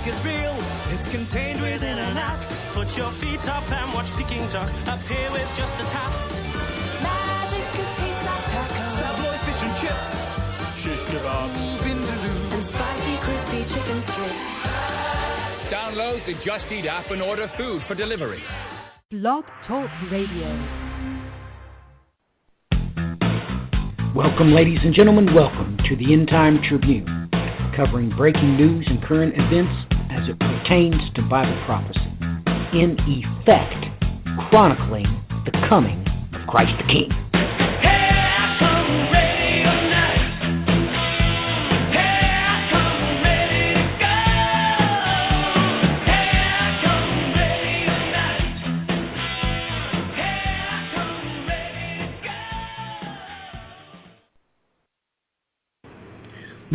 is real. It's contained within an app. Put your feet up and watch Peking Duck appear with just a tap. Magic is pizza. Taco. Sabloy fish and chips. Shish kebab. Vindaloo. And spicy crispy chicken strips. Download the Just Eat app and order food for delivery. Blog Talk Radio. Welcome, ladies and gentlemen. Welcome to the End Time Tribune, covering breaking news and current events as it pertains to Bible prophecy. In effect, chronicling the coming of Christ the King.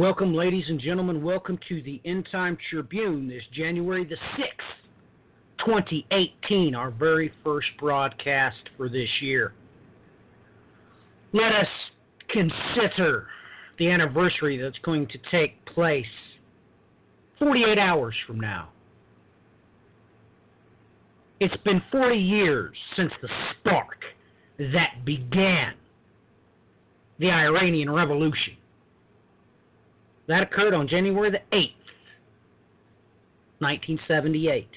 Welcome, ladies and gentlemen. Welcome to the End Time Tribune this January the 6th, 2018, our very first broadcast for this year. Let us consider the anniversary that's going to take place 48 hours from now. It's been 40 years since the spark that began the Iranian Revolution. That occurred on January the 8th, 1978.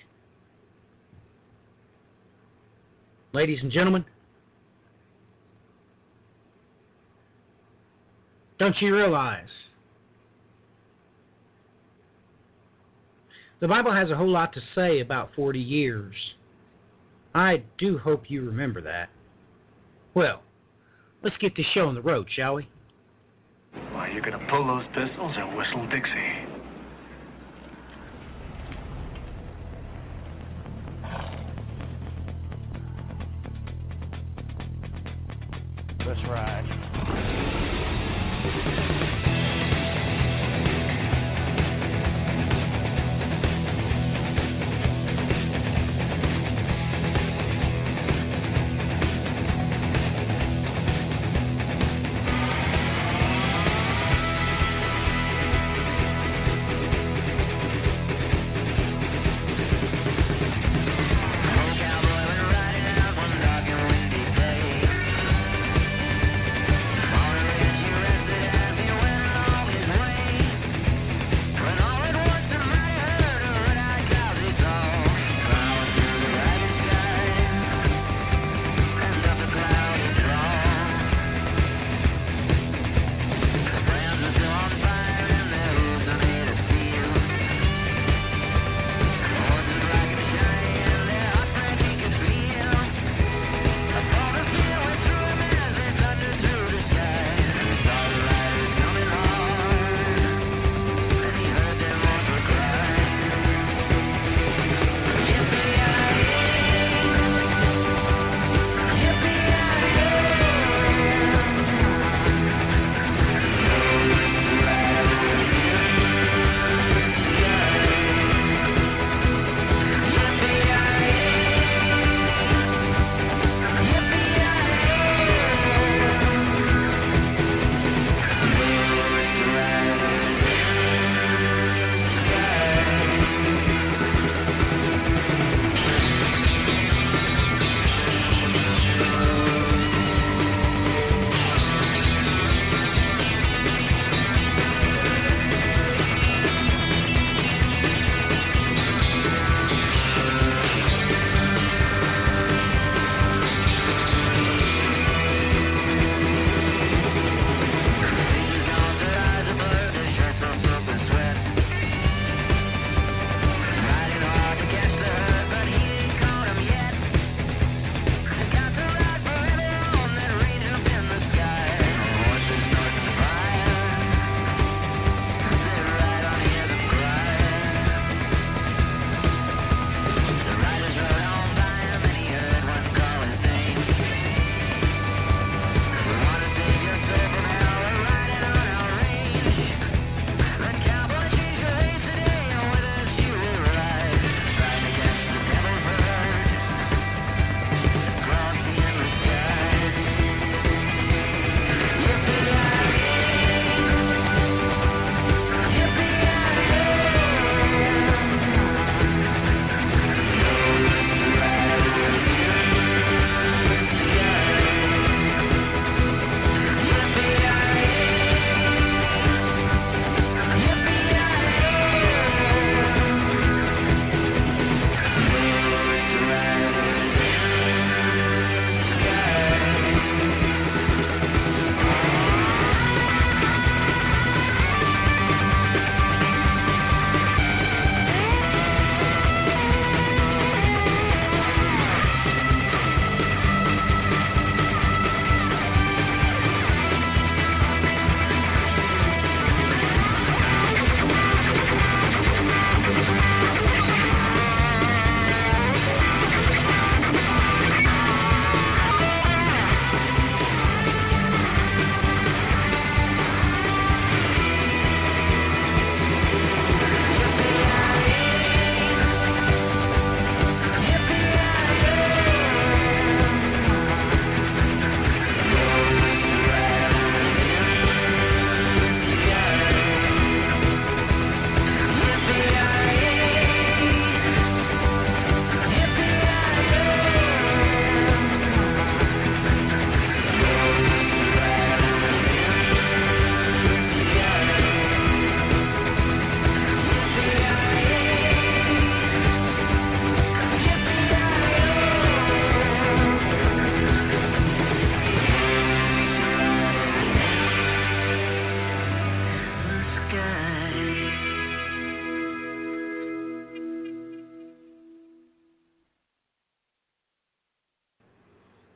Ladies and gentlemen, don't you realize the Bible has a whole lot to say about 40 years? I do hope you remember that. Well, let's get this show on the road, shall we? Why, you're going to pull those pistols or whistle Dixie? Let's ride.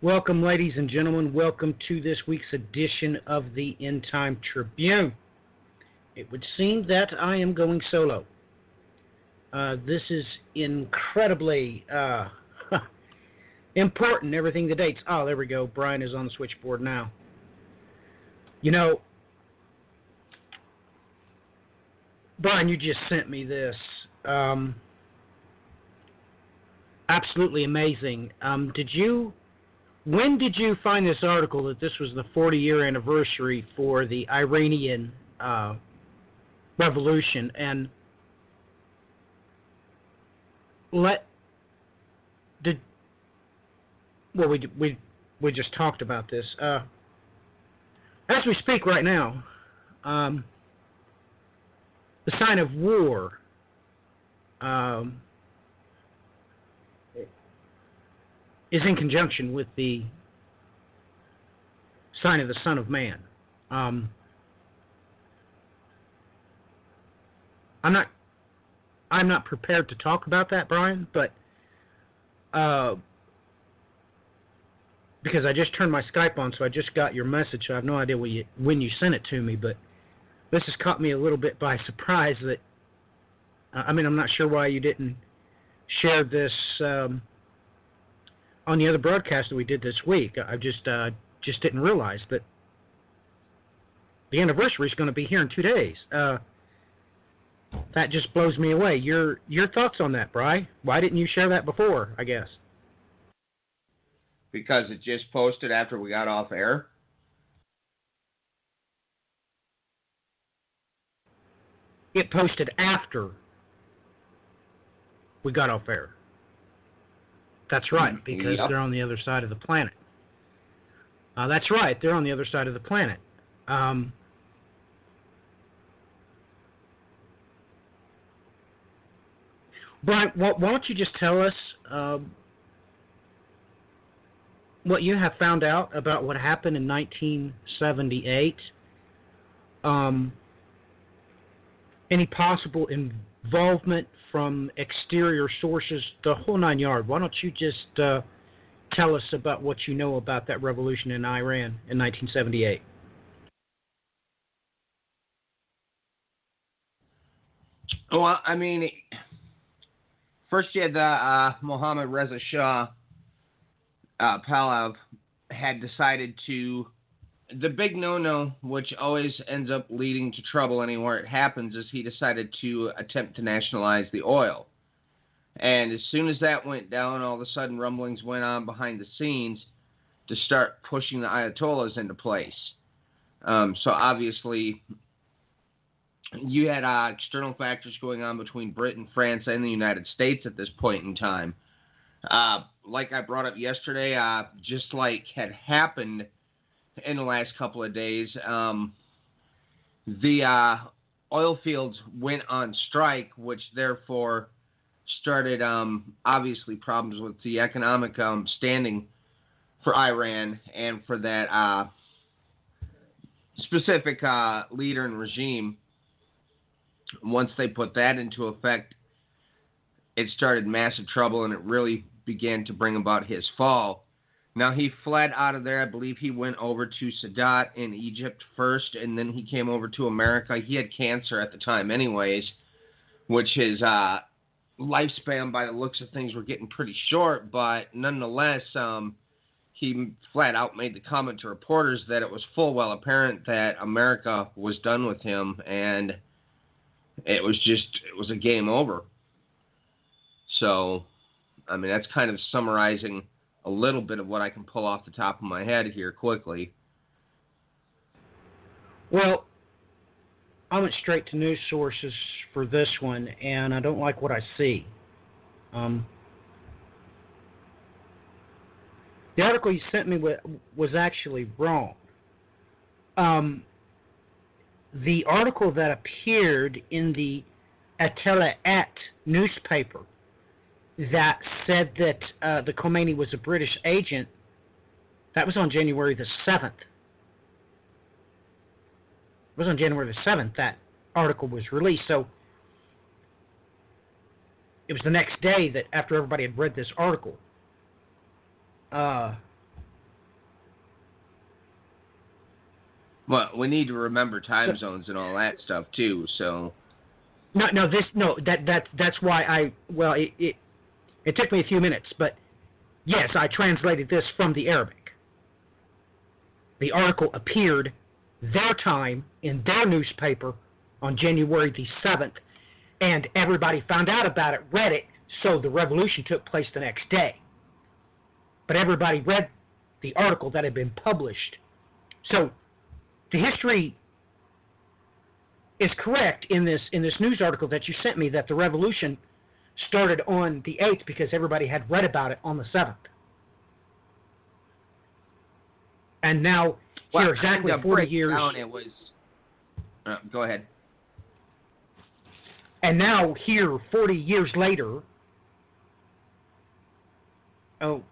Welcome, ladies and gentlemen. Welcome to this week's edition of the End Time Tribune. It would seem that I am going solo. This is incredibly important, everything the dates. Oh, there we go. Brian is on the switchboard now. You know, Brian, you just sent me this. Absolutely amazing. When did you find this article that this was the 40-year anniversary for the Iranian revolution? And we just talked about this. As we speak right now, the sign of war is in conjunction with the sign of the Son of Man. I'm not prepared to talk about that, Brian, but because I just turned my Skype on, so I just got your message, so I have no idea when you sent it to me, but this has caught me a little bit by surprise that, I'm not sure why you didn't share this on the other broadcast that we did this week. I just didn't realize that the anniversary is going to be here in 2 days. That just blows me away. Your thoughts on that, Bri? Why didn't you share that before, I guess? Because it just posted after we got off air. It posted after we got off air. That's right, because Yep. they're on the other side of the planet. That's right, they're on the other side of the planet. Brian, why don't you just tell us what you have found out about what happened in 1978? Any possible involvement from exterior sources, the whole nine yards. Why don't you just tell us about what you know about that revolution in Iran in 1978? Well, first you had the Mohammad Reza Shah Pahlavi had decided to. The big no-no, which always ends up leading to trouble anywhere it happens, is he decided to attempt to nationalize the oil. And as soon as that went down, all of a sudden rumblings went on behind the scenes to start pushing the Ayatollahs into place. So obviously, you had external factors going on between Britain, France, and the United States at this point in time. Like I brought up yesterday, just like had happened in the last couple of days, the oil fields went on strike, which therefore started obviously problems with the economic standing for Iran and for that specific leader and regime. Once they put that into effect, it started massive trouble, and it really began to bring about his fall. Now, he fled out of there. I believe he went over to Sadat in Egypt first, and then he came over to America. He had cancer at the time anyways, which his lifespan, by the looks of things, were getting pretty short. But nonetheless, he flat out made the comment to reporters that it was full well apparent that America was done with him, and it was a game over. So, that's kind of summarizing a little bit of what I can pull off the top of my head here quickly. Well, I went straight to news sources for this one, and I don't like what I see. The article you sent me was actually wrong. The article that appeared in the Atelier newspaper that said that the Khomeini was a British agent, that was on January the 7th. It was on January the 7th that article was released. So it was the next day that after everybody had read this article. Well, we need to remember time zones and all that stuff too. So. That's why it took me a few minutes, but yes, I translated this from the Arabic. The article appeared their time in their newspaper on January the 7th, and everybody found out about it, read it, so the revolution took place the next day. But everybody read the article that had been published. So the history is correct in this news article that you sent me, that the revolution started on the 8th because everybody had read about it on the 7th. And now, here exactly 40 years... It was, go ahead. And now, here, 40 years later... well,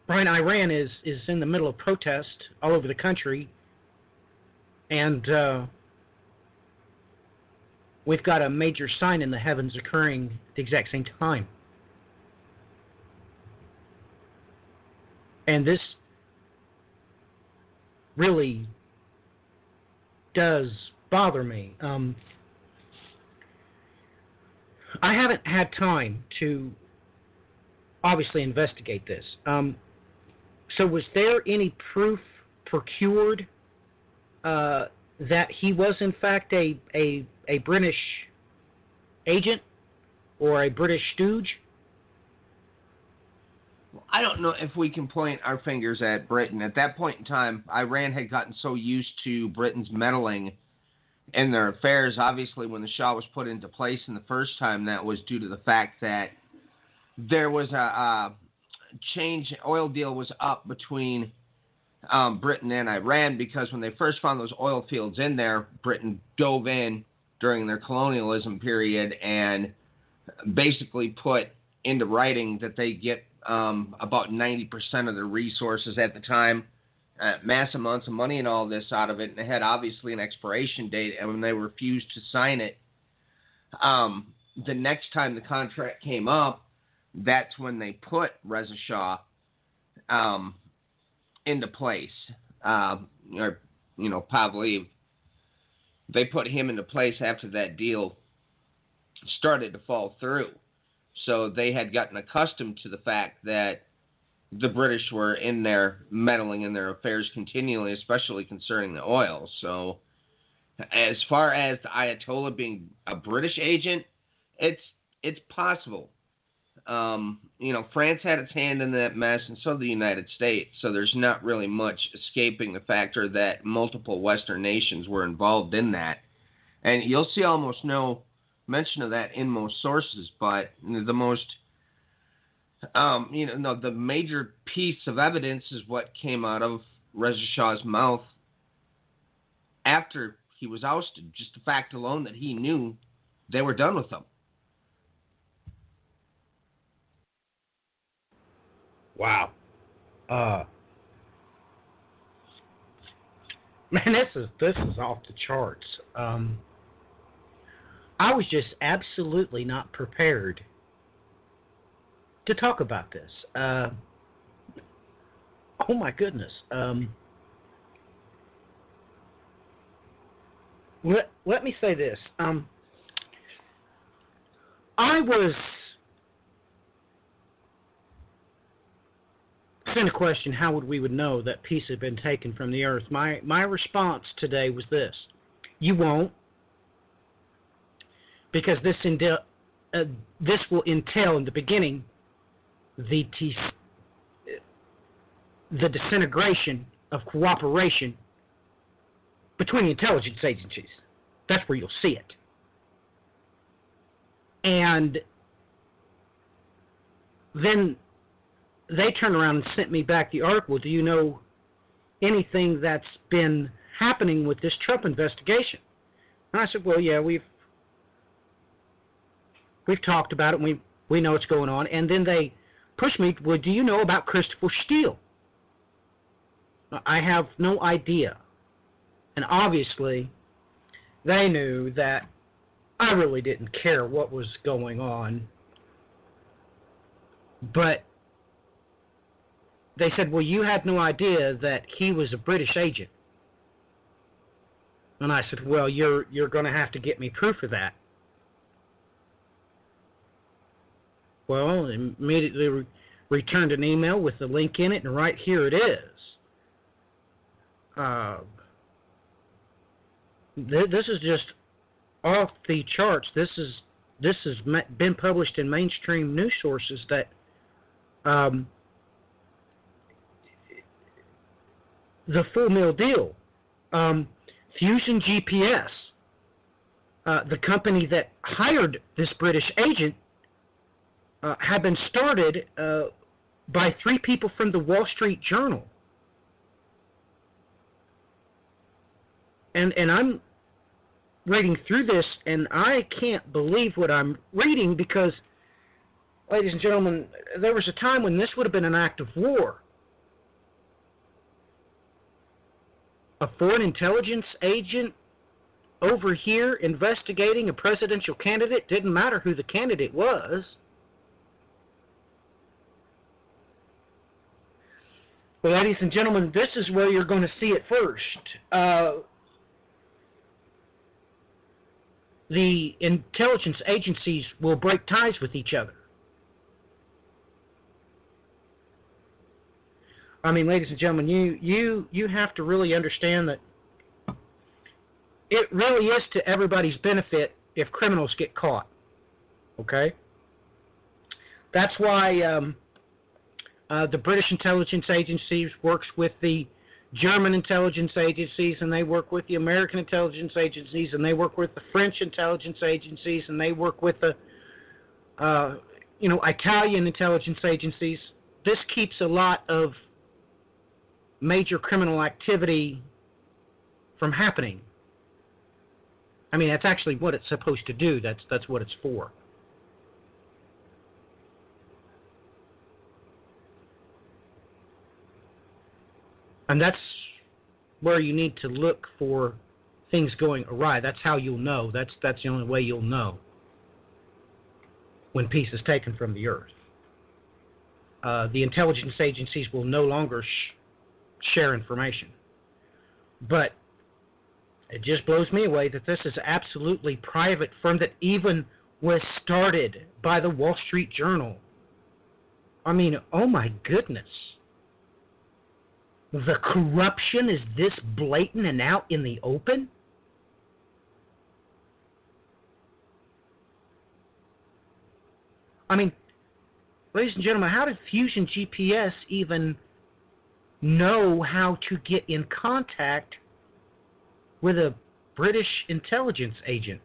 Brian, Iran is in the middle of protest all over the country, and we've got a major sign in the heavens occurring at the exact same time. And this really does bother me. I haven't had time to obviously investigate this. So was there any proof procured that he was in fact a British agent or a British stooge? I don't know if we can point our fingers at Britain. At that point in time, Iran had gotten so used to Britain's meddling in their affairs. Obviously, when the Shah was put into place in the first time, that was due to the fact that there was a change. Oil deal was up between Britain and Iran, because when they first found those oil fields in there, Britain dove in during their colonialism period and basically put into writing that they get about 90% of their resources at the time, massive amounts of money and all this out of it, and they had obviously an expiration date, and when they refused to sign it, the next time the contract came up, that's when they put Reza Shah into place, or, Pavliev. They put him into place after that deal started to fall through. So they had gotten accustomed to the fact that the British were in there meddling in their affairs continually, especially concerning the oil. So as far as the Ayatollah being a British agent, it's possible. France had its hand in that mess, and so did the United States. So there's not really much escaping the factor that multiple Western nations were involved in that. And you'll see almost no mention of that in most sources, but the most, the major piece of evidence is what came out of Reza Shah's mouth after he was ousted. Just the fact alone that he knew they were done with him. Wow. Man, this is off the charts. I was just absolutely not prepared to talk about this. Oh my goodness. Let me say this. I was sent a question, how would we know that peace had been taken from the earth? My response today was this: you won't, because this will entail in the beginning the disintegration of cooperation between the intelligence agencies. That's where you'll see it. And then they turned around and sent me back the article. Do you know anything that's been happening with this Trump investigation? And I said, well, yeah, we've talked about it, and we know what's going on. And then they pushed me, well, do you know about Christopher Steele? I have no idea. And obviously, they knew that I really didn't care what was going on. But they said, well, you had no idea that he was a British agent. And I said, well, you're going to have to get me proof of that. Well, immediately returned an email with the link in it, and right here it is. This is just off the charts. This has been published in mainstream news sources that the full meal deal. Fusion GPS, the company that hired this British agent, had been started by 3 people from the Wall Street Journal. And I'm reading through this, and I can't believe what I'm reading because, ladies and gentlemen, there was a time when this would have been an act of war. A foreign intelligence agent over here investigating a presidential candidate, didn't matter who the candidate was. Well, ladies and gentlemen, this is where you're going to see it first. The intelligence agencies will break ties with each other. I mean, ladies and gentlemen, you have to really understand that it really is to everybody's benefit if criminals get caught. Okay? That's why the British intelligence agencies works with the German intelligence agencies, and they work with the American intelligence agencies, and they work with the French intelligence agencies, and they work with the Italian intelligence agencies. This keeps a lot of major criminal activity from happening. I mean, that's actually what it's supposed to do. That's what it's for. And that's where you need to look for things going awry. That's how you'll know. That's the only way you'll know when peace is taken from the earth. The intelligence agencies will no longer share information. But it just blows me away that this is an absolutely private firm that even was started by the Wall Street Journal. I mean, oh my goodness. The corruption is this blatant and out in the open? I mean, ladies and gentlemen, how did Fusion GPS even know how to get in contact with a British intelligence agent?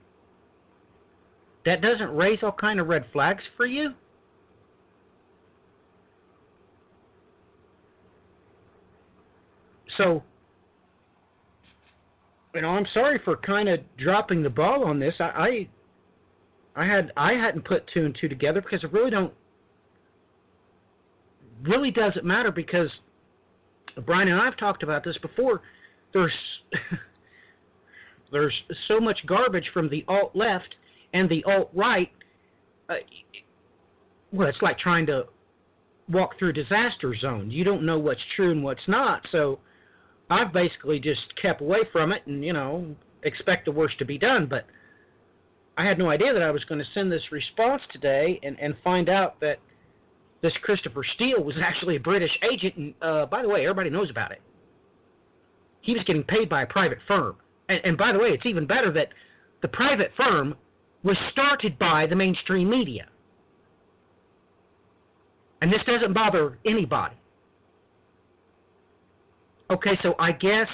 That doesn't raise all kind of red flags for you? So, I'm sorry for kind of dropping the ball on this. I hadn't put 2 and 2 together because it really doesn't matter, because Brian and I have talked about this before. There's so much garbage from the alt-left and the alt-right. It's like trying to walk through a disaster zone. You don't know what's true and what's not. So I've basically just kept away from it and, expect the worst to be done. But I had no idea that I was going to send this response today and find out that this Christopher Steele was actually a British agent. And, by the way, everybody knows about it. He was getting paid by a private firm. And by the way, it's even better that the private firm was started by the mainstream media. And this doesn't bother anybody. Okay, so I guess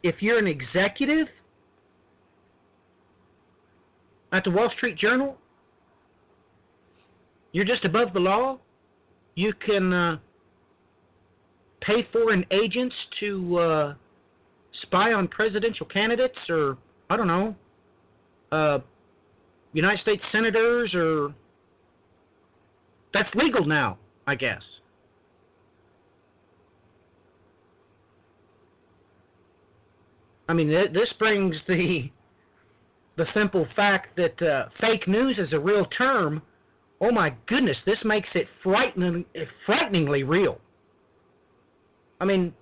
if you're an executive at the Wall Street Journal, you're just above the law. You can pay foreign agents to spy on presidential candidates, or I don't know, United States senators, or that's legal now, I guess. I mean, this brings the simple fact that fake news is a real term Oh my goodness, this makes it frighteningly real. I mean,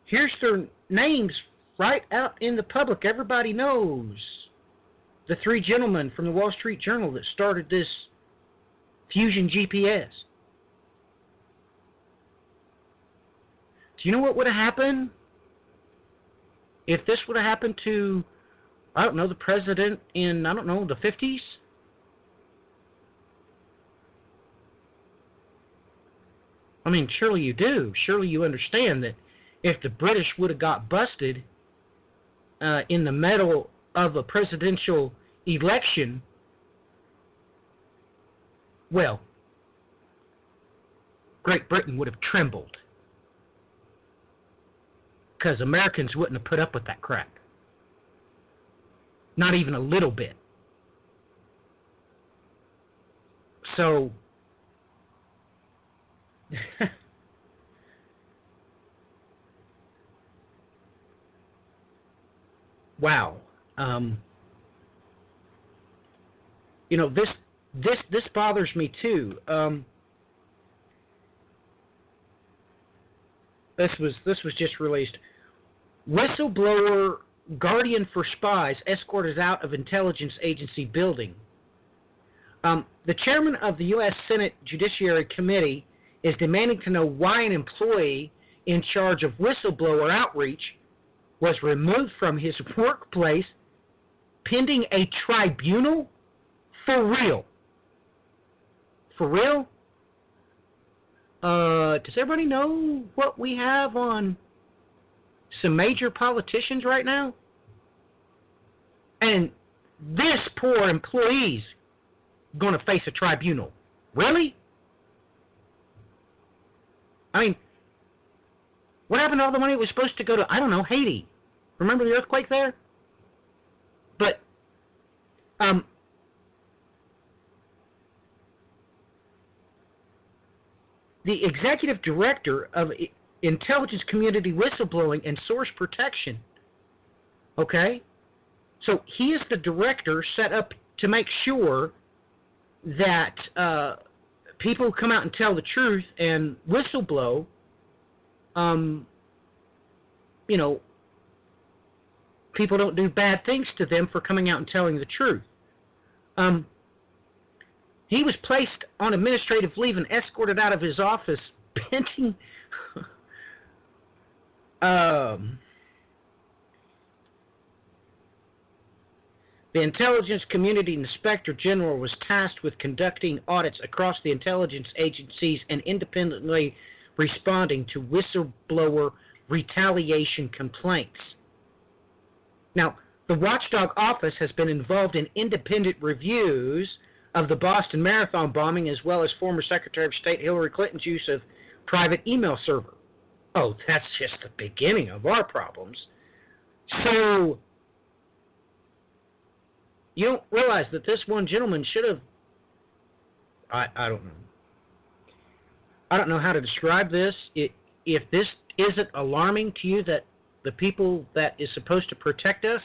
here's their names right out in the public. Everybody knows the three gentlemen from the Wall Street Journal that started this Fusion GPS. Do you know what would have happened if this would have happened to, I don't know, the president in, I don't know, the 50s? I mean, surely you do. Surely you understand that if the British would have got busted in the middle of a presidential election, well, Great Britain would have trembled. Because Americans wouldn't have put up with that crap. Not even a little bit. So, wow. You know, this bothers me too. This was just released. Whistleblower guardian for spies escorted out of intelligence agency building. The chairman of the U.S. Senate Judiciary Committee is demanding to know why an employee in charge of whistleblower outreach was removed from his workplace pending a tribunal? For real? For real? Does everybody know what we have on some major politicians right now? And this poor employee's going to face a tribunal. Really? I mean, what happened to all the money that was supposed to go to, I don't know, Haiti? Remember the earthquake there? But, the executive director of intelligence community whistleblowing and source protection, okay? So he is the director set up to make sure that people come out and tell the truth and whistleblow, you know, people don't do bad things to them for coming out and telling the truth. He was placed on administrative leave and escorted out of his office pending the Intelligence Community Inspector General was tasked with conducting audits across the intelligence agencies and independently responding to whistleblower retaliation complaints. Now, the Watchdog Office has been involved in independent reviews of the Boston Marathon bombing, as well as former Secretary of State Hillary Clinton's use of private email server. Oh, that's just the beginning of our problems. So, you don't realize that this one gentleman should have... I don't know. I don't know how to describe this. If this isn't alarming to you, that the people that is supposed to protect us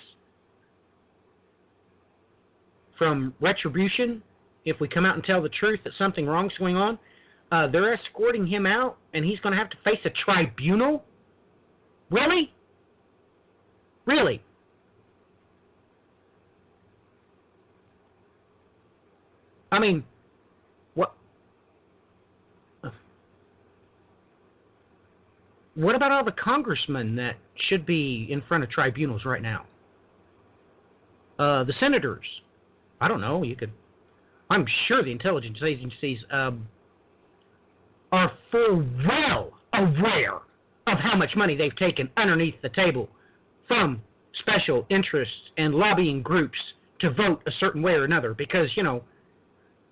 from retribution, if we come out and tell the truth that something wrong's going on, they're escorting him out, and he's going to have to face a tribunal? Really? Really? I mean, what about all the congressmen that should be in front of tribunals right now? The senators. I don't know. I'm sure the intelligence agencies are full well aware of how much money they've taken underneath the table from special interests and lobbying groups to vote a certain way or another. Because, you know,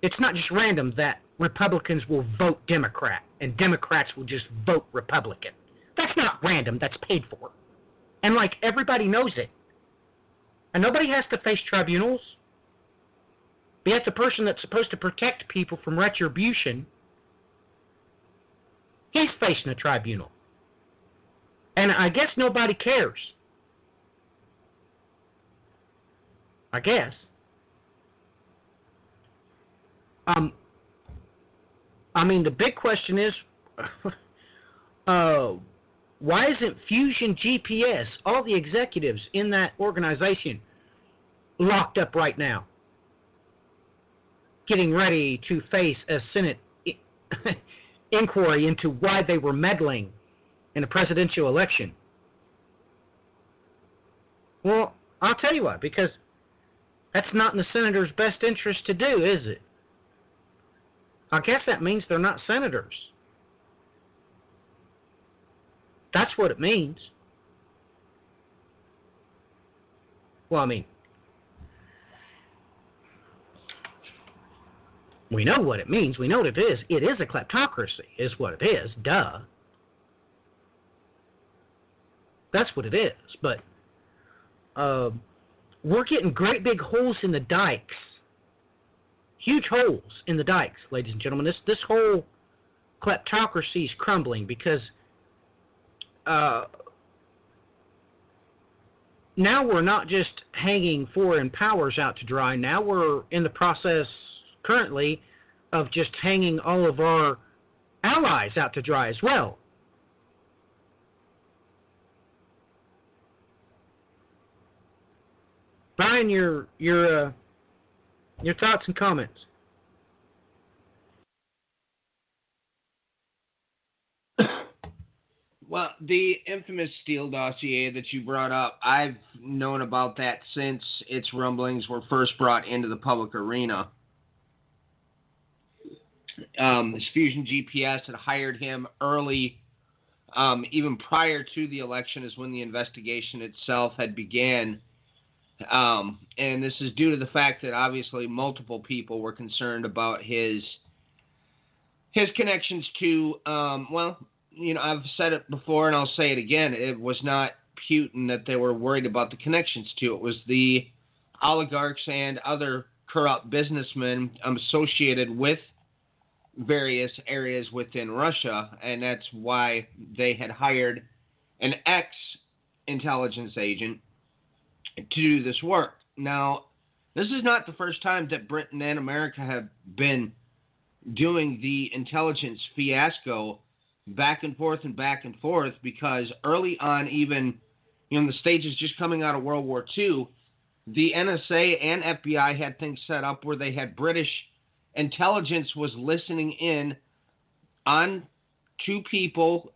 it's not just random that Republicans will vote Democrat and Democrats will just vote Republican. That's not random. That's paid for. And, like, everybody knows it. And nobody has to face tribunals. But yet the person that's supposed to protect people from retribution, he's facing a tribunal. And I guess nobody cares. I guess. I mean, the big question is, why isn't Fusion GPS, all the executives in that organization, locked up right now, getting ready to face a Senate inquiry into why they were meddling in a presidential election? Well, I'll tell you why, because that's not in the senator's best interest to do, is it? I guess that means they're not senators. That's what it means. Well, I mean, we know what it means. We know what it is. It is a kleptocracy, is what it is. Duh. That's what it is. But we're getting great big holes in the dikes. Huge holes in the dikes, ladies and gentlemen. This whole kleptocracy is crumbling because now we're not just hanging foreign powers out to dry. Now we're in the process currently of just hanging all of our allies out to dry as well. Brian, your thoughts and comments. Well, the infamous Steele dossier that you brought up, I've known about that since its rumblings were first brought into the public arena. This Fusion GPS had hired him early, even prior to the election is when the investigation itself had began. And this is due to the fact that obviously multiple people were concerned about his connections to, I've said it before and I'll say it again. It was not Putin that they were worried about the connections to. It was the oligarchs and other corrupt businessmen associated with various areas within Russia, and that's why they had hired an ex-intelligence agent to do this work. Now, this is not the first time that Britain and America have been doing the intelligence fiasco back and forth, because early on, even in the stages just coming out of World War II, the NSA and FBI had things set up where they had British intelligence was listening in on two people.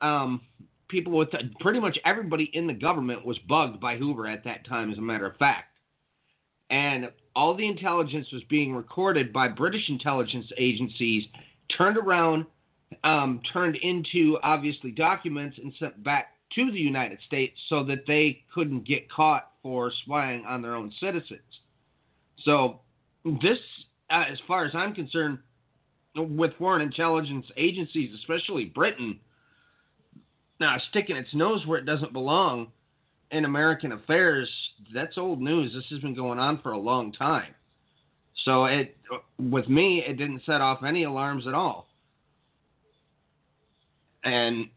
People with pretty much everybody in the government was bugged by Hoover at that time, as a matter of fact. And all the intelligence was being recorded by British intelligence agencies, turned around, turned into, obviously, documents and sent back to the United States so that they couldn't get caught for spying on their own citizens. So this, as far as I'm concerned, with foreign intelligence agencies, especially Britain, sticking its nose where it doesn't belong in American affairs, that's old news. This has been going on for a long time. So with me, it didn't set off any alarms at all. And,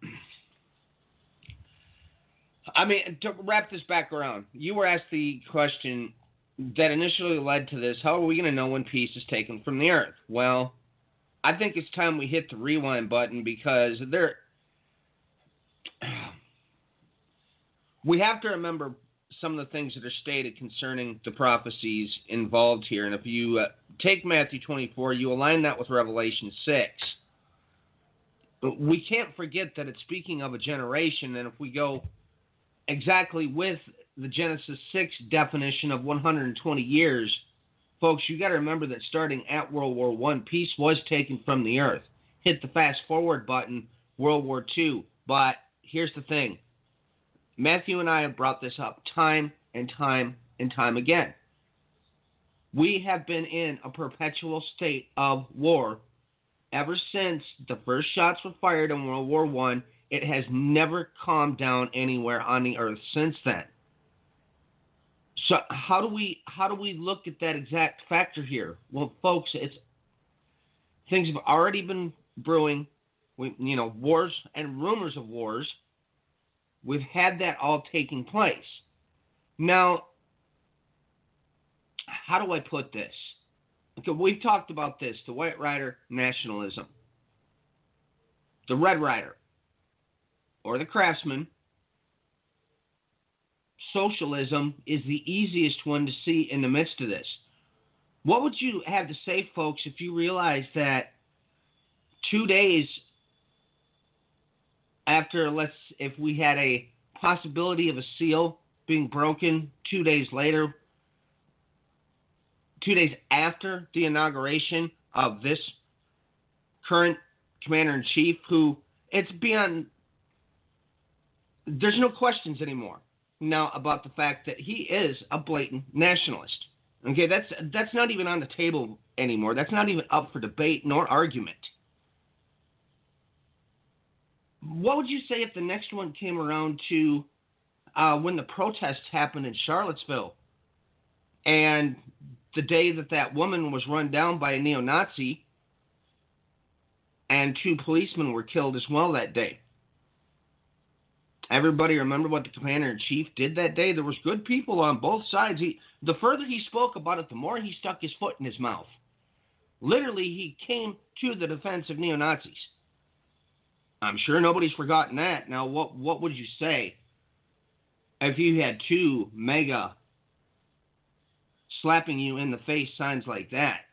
I mean, to wrap this back around, you were asked the question that initially led to this: how are we going to know when peace is taken from the earth? Well, I think it's time we hit the rewind button, because we have to remember some of the things that are stated concerning the prophecies involved here. And if you take Matthew 24, you align that with Revelation 6. But we can't forget that it's speaking of a generation, and if we go exactly with the Genesis 6 definition of 120 years, folks, you got to remember that starting at World War I, peace was taken from the earth. Hit the fast forward button, World War II. But here's the thing. Matthew and I have brought this up time and time and time again. We have been in a perpetual state of war ever since the first shots were fired in World War I. It has never calmed down anywhere on the earth since then. So how do we look at that exact factor here? Well, folks, things have already been brewing. Wars and rumors of wars. We've had that all taking place. Now, how do I put this? we've talked about this, the White Rider nationalism. The Red Rider, or the Craftsman, socialism is the easiest one to see in the midst of this. What would you have to say, folks, if you realized that 2 days after, if we had a possibility of a seal being broken 2 days later, 2 days after the inauguration of this current commander-in-chief, who it's beyond, there's no questions anymore now about the fact that he is a blatant nationalist. Okay, that's not even on the table anymore. That's not even up for debate nor argument. What would you say if the next one came around to when the protests happened in Charlottesville and the day that woman was run down by a neo-Nazi and 2 policemen were killed as well that day? Everybody remember what the commander-in-chief did that day? There was good people on both sides. The further he spoke about it, the more he stuck his foot in his mouth. Literally, he came to the defense of neo-Nazis. I'm sure nobody's forgotten that. Now, what would you say if you had 2 mega slapping you in the face signs like that?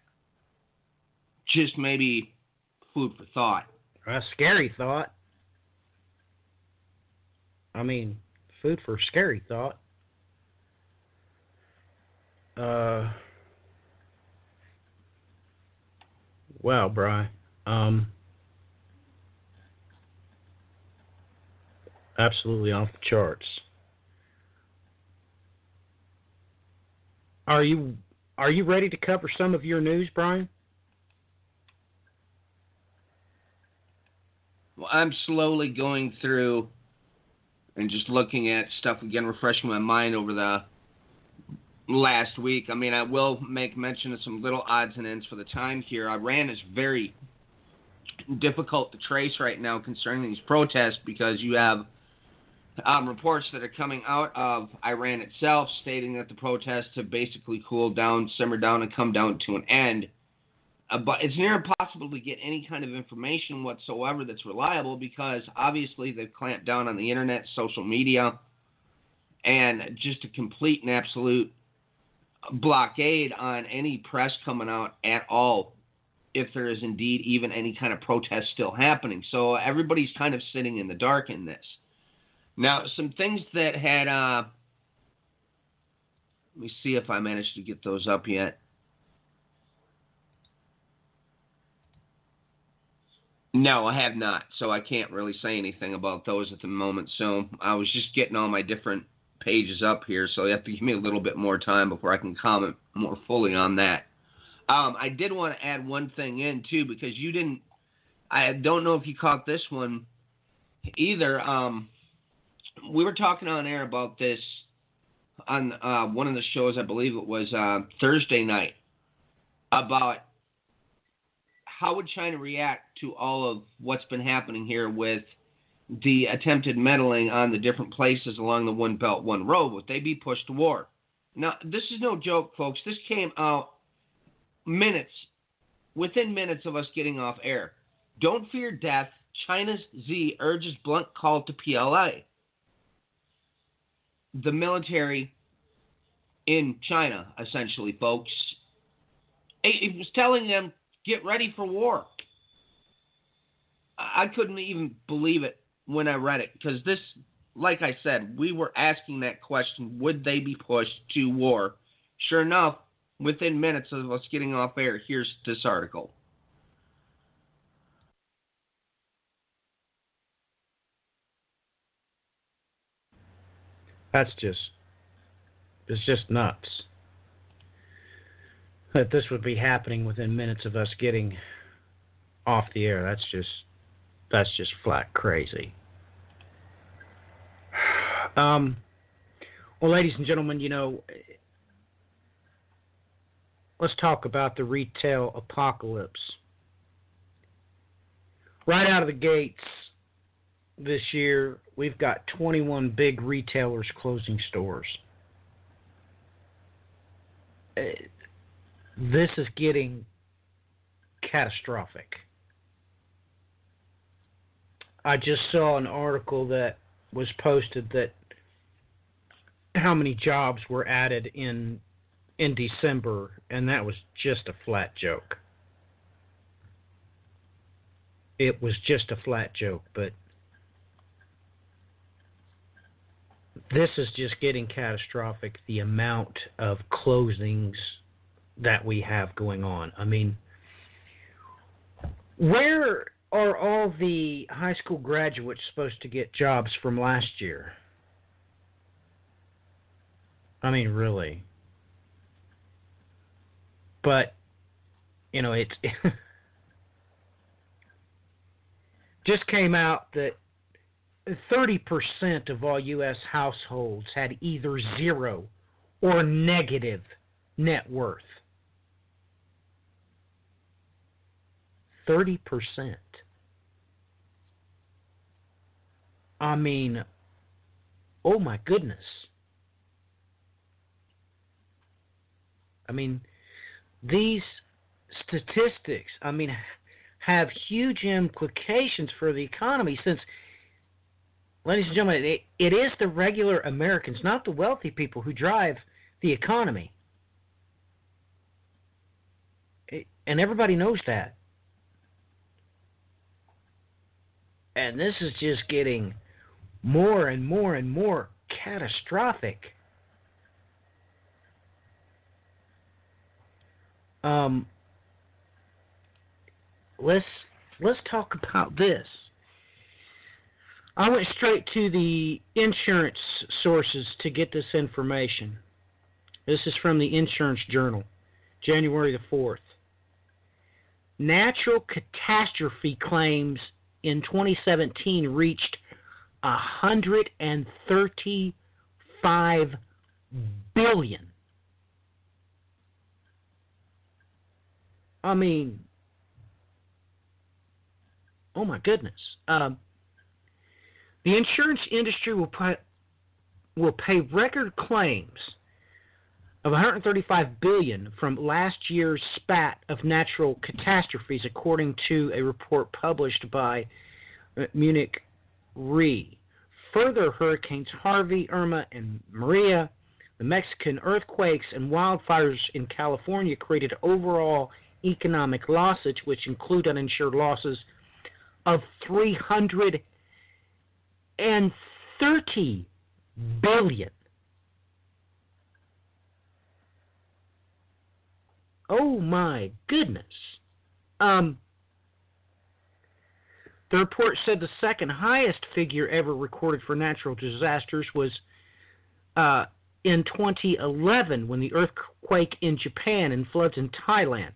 Just maybe food for thought. A scary thought. I mean, food for scary thought. Well, Brian, absolutely off the charts. Are you ready to cover some of your news, Brian? Well, I'm slowly going through and just looking at stuff again, refreshing my mind over the last week. I mean, I will make mention of some little odds and ends for the time here. Iran is very difficult to trace right now concerning these protests because you have reports that are coming out of Iran itself stating that the protests have basically cooled down, simmered down, and come down to an end. But it's near impossible to get any kind of information whatsoever that's reliable because obviously they've clamped down on the internet, social media, and just a complete and absolute blockade on any press coming out at all if there is indeed even any kind of protest still happening. So everybody's kind of sitting in the dark in this. Now, some things that had, let me see if I managed to get those up yet. No, I have not, so I can't really say anything about those at the moment. So I was just getting all my different pages up here, so you have to give me a little bit more time before I can comment more fully on that. I did want to add one thing in, too, because I don't know if you caught this one either. We were talking on air about this on one of the shows, I believe it was Thursday night, about how would China react to all of what's been happening here with the attempted meddling on the different places along the One Belt, One Road? Would they be pushed to war? Now, this is no joke, folks. This came out within minutes of us getting off air. Don't fear death. China's Z urges blunt call to PLA. The military in China, essentially, folks. It was telling them, get ready for war. I couldn't even believe it when I read it because this, like I said, we were asking that question, would they be pushed to war? Sure enough, within minutes of us getting off air, here's this article. It's just nuts that this would be happening within minutes of us getting off the air. That's just flat crazy. Well, ladies and gentlemen, let's talk about the retail apocalypse. Right out of the gates this year, we've got 21 big retailers closing stores. this is getting catastrophic. I just saw an article that was posted that how many jobs were added in December, and that was just a flat joke. It was just a flat joke, but this is just getting catastrophic, the amount of closings that we have going on. I mean, where are all the high school graduates supposed to get jobs from last year? I mean, really. But, you know, it's just came out that 30% of all U.S. households had either zero or negative net worth. 30%. I mean, oh my goodness. I mean, these statistics, I mean, have huge implications for the economy since, ladies and gentlemen, it is the regular Americans, not the wealthy people, who drive the economy. And everybody knows that. And this is just getting more and more and more catastrophic. Let's talk about this. I went straight to the insurance sources to get this information. This is from the Insurance Journal, January the 4th. Natural catastrophe claims in 2017 reached $135 billion. I mean, oh my goodness. The insurance industry will pay record claims of $135 billion from last year's spat of natural catastrophes, according to a report published by Munich Re. Further, hurricanes Harvey, Irma, and Maria, the Mexican earthquakes, and wildfires in California created overall economic losses, which include uninsured losses of $330 billion. Oh my goodness. The report said the second highest figure ever recorded for natural disasters was in 2011, when the earthquake in Japan and floods in Thailand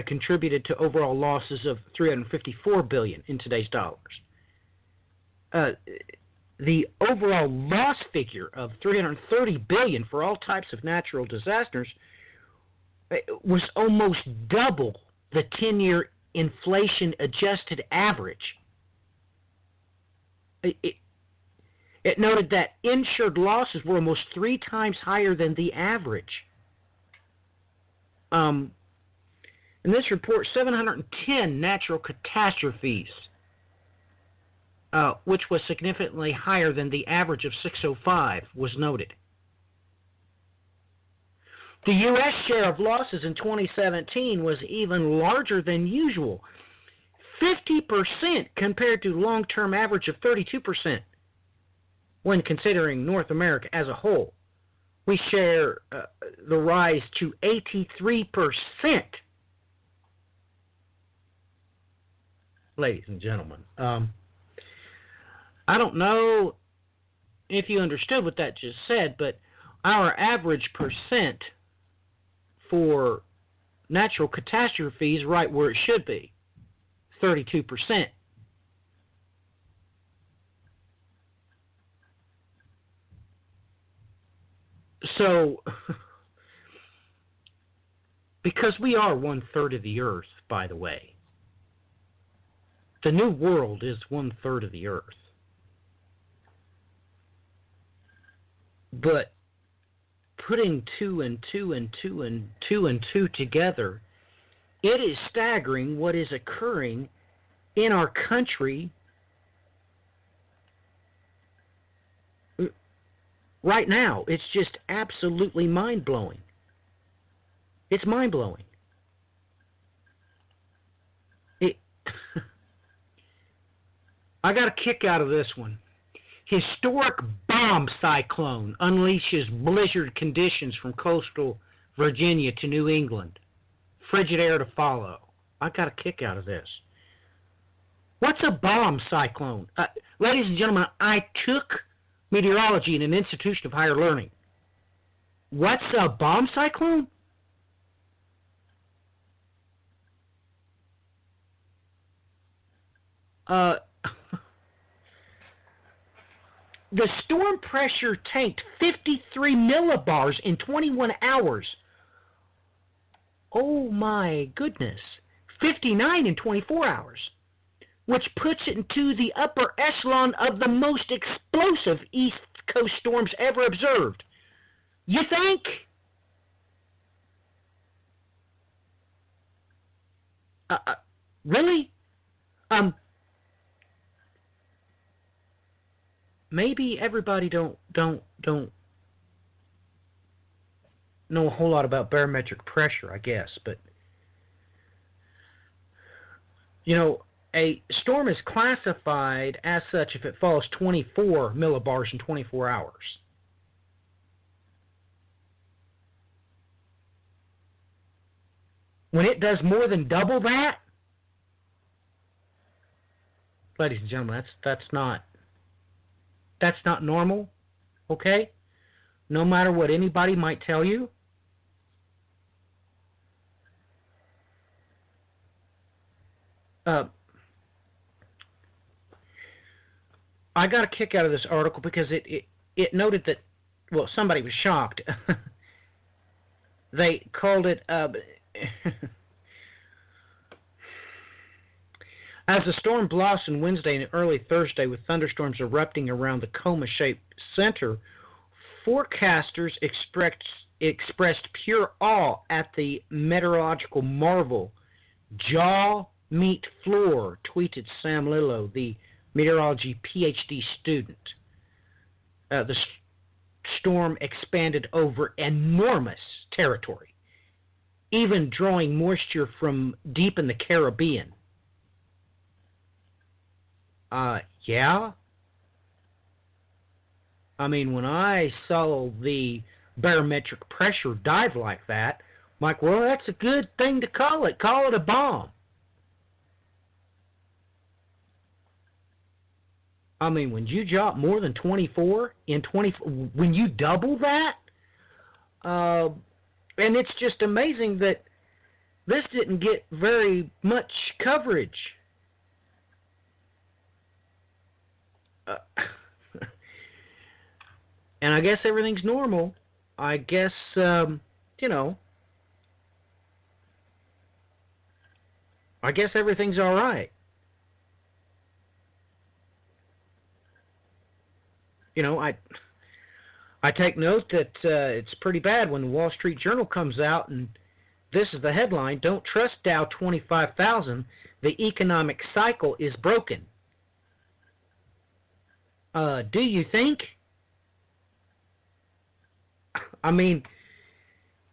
contributed to overall losses of $354 billion in today's dollars. The overall loss figure of $330 billion for all types of natural disasters was almost double the 10-year inflation-adjusted average. It noted that insured losses were almost 3 times higher than the average. In this report, 710 natural catastrophes, which was significantly higher than the average of 605, was noted. The U.S. share of losses in 2017 was even larger than usual, 50% compared to long-term average of 32% when considering North America as a whole. We share the rise to 83%. Ladies and gentlemen, I don't know if you understood what that just said, but our average percent for natural catastrophes right where it should be, 32%. So, because we are 1/3 of the earth, by the way. The New World is 1/3 of the earth. But putting two and two and two and two and two together, it is staggering what is occurring in our country right now. It's just absolutely mind-blowing. It's mind-blowing. I got a kick out of this one. Historic bomb cyclone unleashes blizzard conditions from coastal Virginia to New England. Frigid air to follow. I got a kick out of this. What's a bomb cyclone? Ladies and gentlemen, I took meteorology in an institution of higher learning. What's a bomb cyclone? The storm pressure tanked 53 millibars in 21 hours. Oh my goodness. 59 in 24 hours. Which puts it into the upper echelon of the most explosive East Coast storms ever observed. You think? Really? Maybe everybody don't know a whole lot about barometric pressure, I guess, but you know, a storm is classified as such if it falls 24 millibars in 24 hours. When it does more than double that, ladies and gentlemen, that's not normal, okay? No matter what anybody might tell you. I got a kick out of this article because it noted that, well, somebody was shocked. They called it, as the storm blossomed Wednesday and early Thursday with thunderstorms erupting around the coma-shaped center, forecasters expressed pure awe at the meteorological marvel. Jaw meet floor, tweeted Sam Lillo, the meteorology PhD student. The storm expanded over enormous territory, even drawing moisture from deep in the Caribbean. Yeah. I mean, when I saw the barometric pressure dive like that, I'm like, well, that's a good thing to call it. Call it a bomb. I mean, when you drop more than 24 in 20, when you double that, and it's just amazing that this didn't get very much coverage. And I guess everything's normal. I guess, I guess everything's all right. I take note that it's pretty bad when the Wall Street Journal comes out and this is the headline: "Don't trust Dow 25,000. The economic cycle is broken." Do you think? I mean,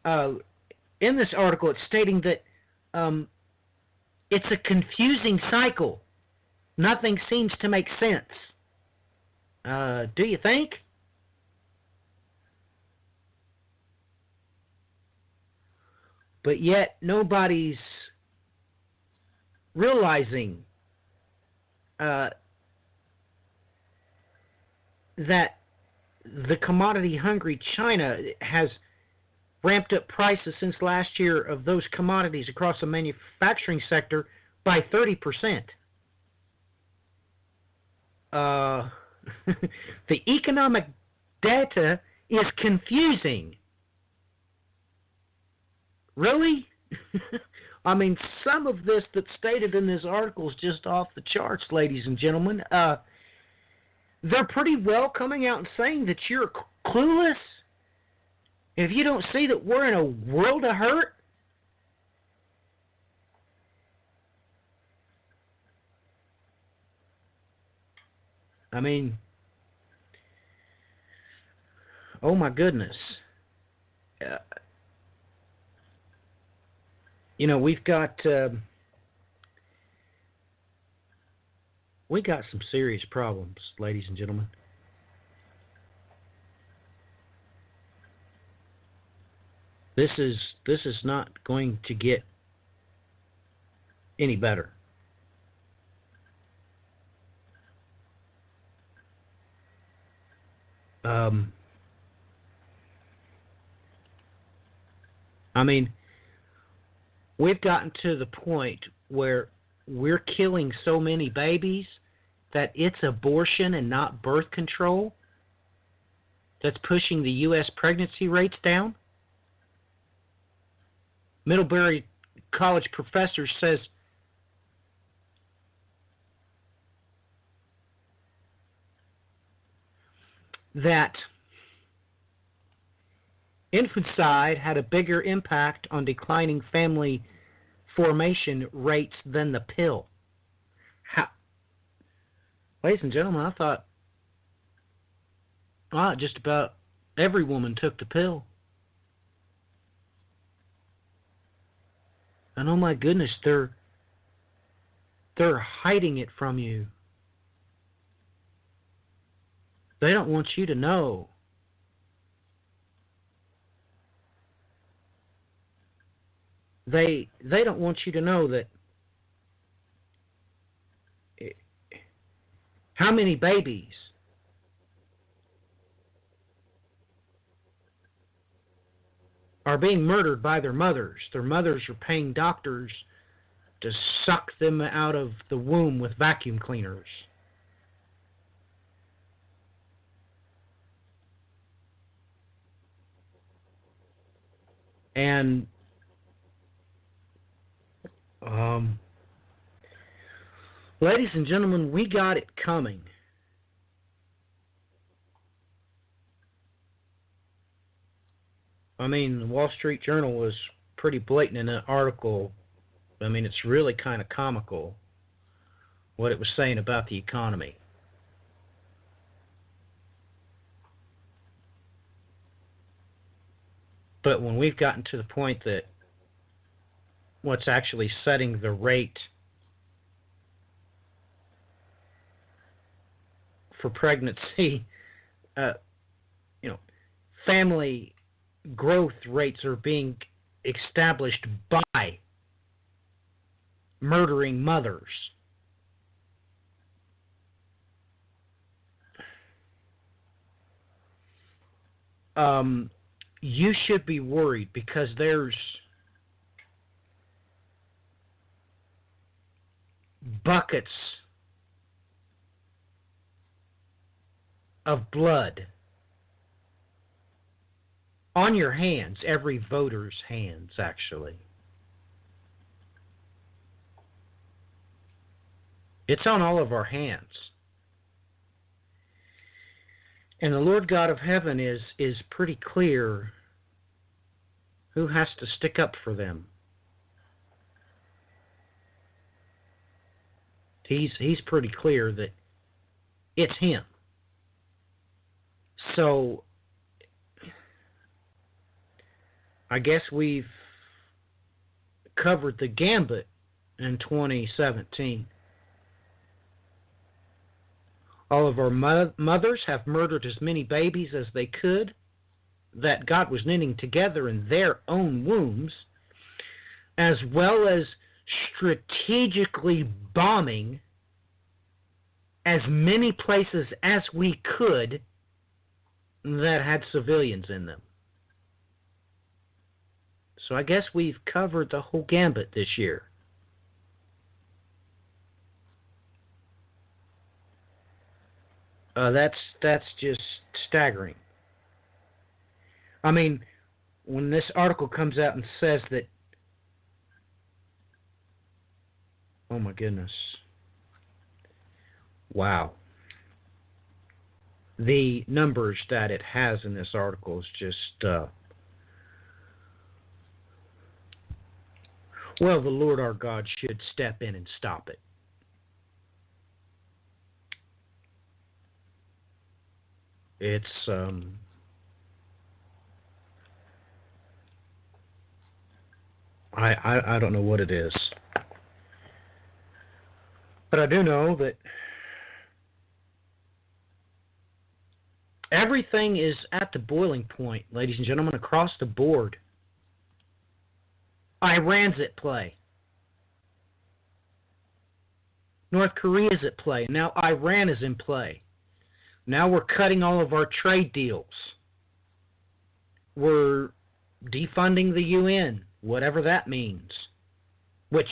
in this article, it's stating that it's a confusing cycle. Nothing seems to make sense. Do you think? But yet, nobody's realizing that the commodity-hungry China has ramped up prices since last year of those commodities across the manufacturing sector by 30%. The economic data is confusing. Really? I mean, some of this that's stated in this article is just off the charts, ladies and gentlemen. They're pretty well coming out and saying that you're clueless. If you don't see that we're in a world of hurt, I mean, oh my goodness. We've got some serious problems, ladies and gentlemen. This is not going to get any better. I mean, we've gotten to the point where we're killing so many babies that it's abortion and not birth control that's pushing the U.S. pregnancy rates down. Middlebury College professor says that infanticide had a bigger impact on declining family formation rates than the pill. Ladies and gentlemen, I thought just about every woman took the pill. And oh my goodness, they're hiding it from you. They don't want you to know. They don't want you to know that how many babies are being murdered by their mothers. Their mothers are paying doctors to suck them out of the womb with vacuum cleaners. And ladies and gentlemen, we got it coming. I mean, the Wall Street Journal was pretty blatant in that article. I mean, it's really kind of comical what it was saying about the economy. But when we've gotten to the point that what's actually setting the rate for pregnancy, family growth rates are being established by murdering mothers. You should be worried because there's buckets of blood on your hands, every voter's hands, actually. It's on all of our hands. And the Lord God of heaven is pretty clear who has to stick up for them. He's pretty clear that it's Him. So I guess we've covered the gambit in 2017. All of our mothers have murdered as many babies as they could that God was knitting together in their own wombs, as well as strategically bombing as many places as we could that had civilians in them. So I guess we've covered the whole gambit this year. That's just staggering. I mean, when this article comes out and says that, oh my goodness, wow, the numbers that it has in this article is just Well, the Lord our God should step in and stop it. It's I don't know what it is, but I do know that everything is at the boiling point, ladies and gentlemen, across the board. Iran's at play. North Korea's at play. Now Iran is in play. Now we're cutting all of our trade deals. We're defunding the UN, whatever that means, which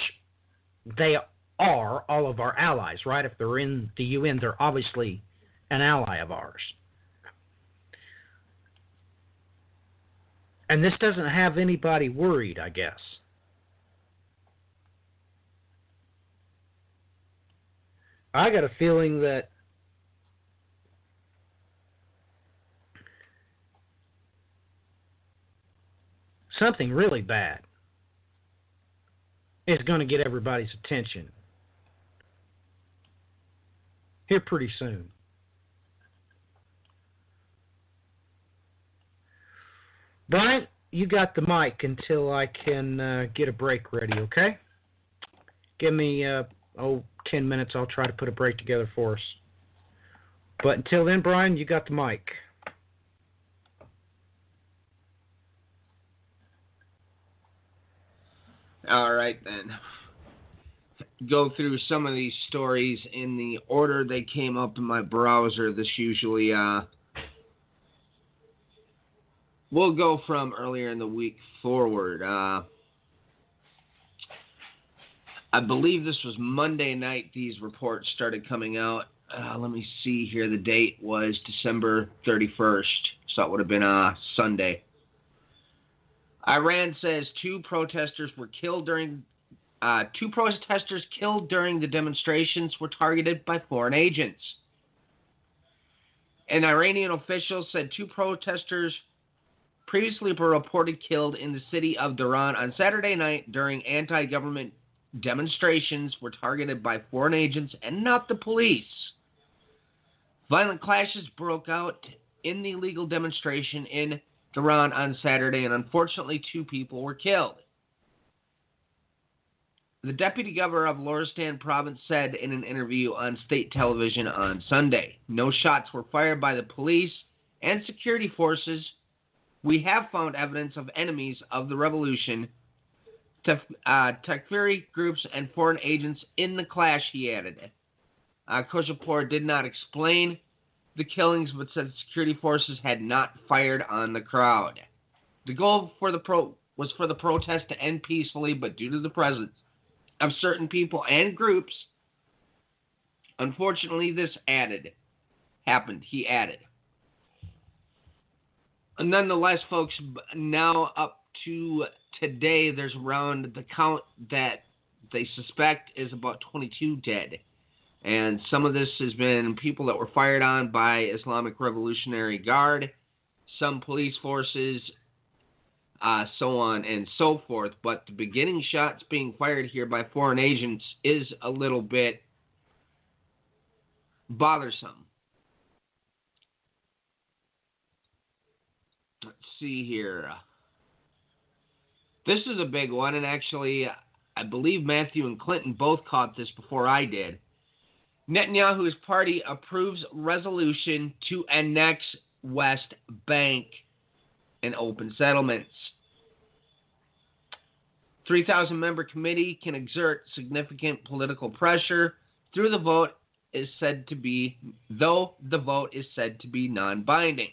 they are all of our allies, right? If they're in the UN, they're obviously an ally of ours. And this doesn't have anybody worried, I guess. I got a feeling that something really bad is going to get everybody's attention here pretty soon. Brian, you got the mic until I can get a break ready, okay? Give me 10 minutes. I'll try to put a break together for us. But until then, Brian, you got the mic. All right, then. Go through some of these stories in the order they came up in my browser. This usually, we'll go from earlier in the week forward. I believe this was Monday night these reports started coming out. Let me see here. The date was December 31st, so it would have been Sunday. Iran says two protesters killed during the demonstrations were targeted by foreign agents. An Iranian official said two protesters previously were reported killed in the city of Tehran on Saturday night during anti-government demonstrations were targeted by foreign agents and not the police. Violent clashes broke out in the illegal demonstration in Tehran on Saturday, and unfortunately, two people were killed. The deputy governor of Loristan province said in an interview on state television on Sunday, "No shots were fired by the police and security forces. We have found evidence of enemies of the revolution, Takfiri groups, and foreign agents in the clash," he added. Khojapour did not explain the killings, but said security forces had not fired on the crowd. The goal was for the protest to end peacefully, but due to the presence of certain people and groups, unfortunately, this happened, he added. And nonetheless, folks, now up to today, there's around the count that they suspect is about 22 dead. And some of this has been people that were fired on by Islamic Revolutionary Guard, some police forces, so on and so forth. But the beginning shots being fired here by foreign agents is a little bit bothersome. Let's see here. This is a big one, and actually, I believe Matthew and Clinton both caught this before I did. Netanyahu's party approves resolution to annex West Bank and open settlements. 3,000-member committee can exert significant political pressure though the vote is said to be non-binding.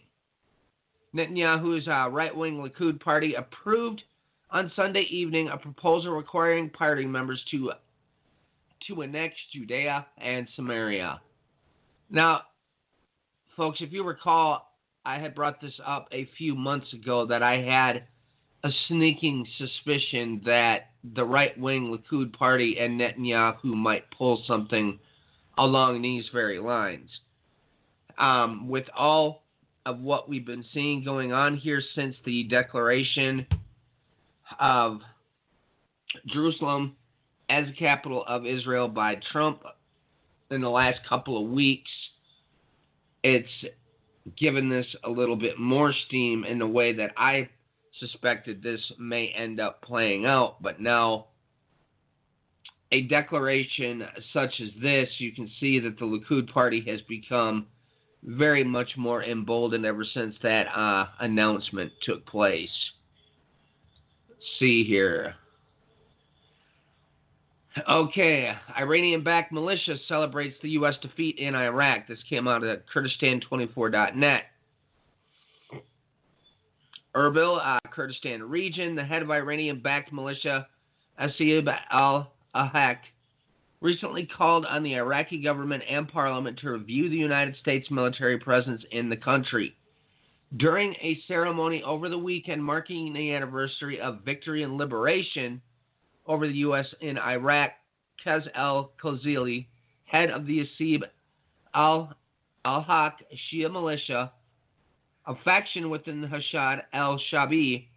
Netanyahu's right-wing Likud party approved on Sunday evening a proposal requiring party members to annex Judea and Samaria. Now, folks, if you recall, I had brought this up a few months ago that I had a sneaking suspicion that the right-wing Likud party and Netanyahu might pull something along these very lines. With all of what we've been seeing going on here since the declaration of Jerusalem as the capital of Israel by Trump in the last couple of weeks, it's given this a little bit more steam in the way that I suspected this may end up playing out. But now, a declaration such as this, you can see that the Likud party has become very much more emboldened ever since that announcement took place. Let's see here. Okay, Iranian-backed militia celebrates the U.S. defeat in Iraq. This came out at Kurdistan24.net. Erbil, Kurdistan region, the head of Iranian-backed militia, Asib al-Ahak, recently called on the Iraqi government and parliament to review the United States military presence in the country. During a ceremony over the weekend marking the anniversary of victory and liberation over the U.S. in Iraq, Kaz al-Khazili, head of the Asib al-Haq Shia militia, a faction within the Hashad al-Shabi,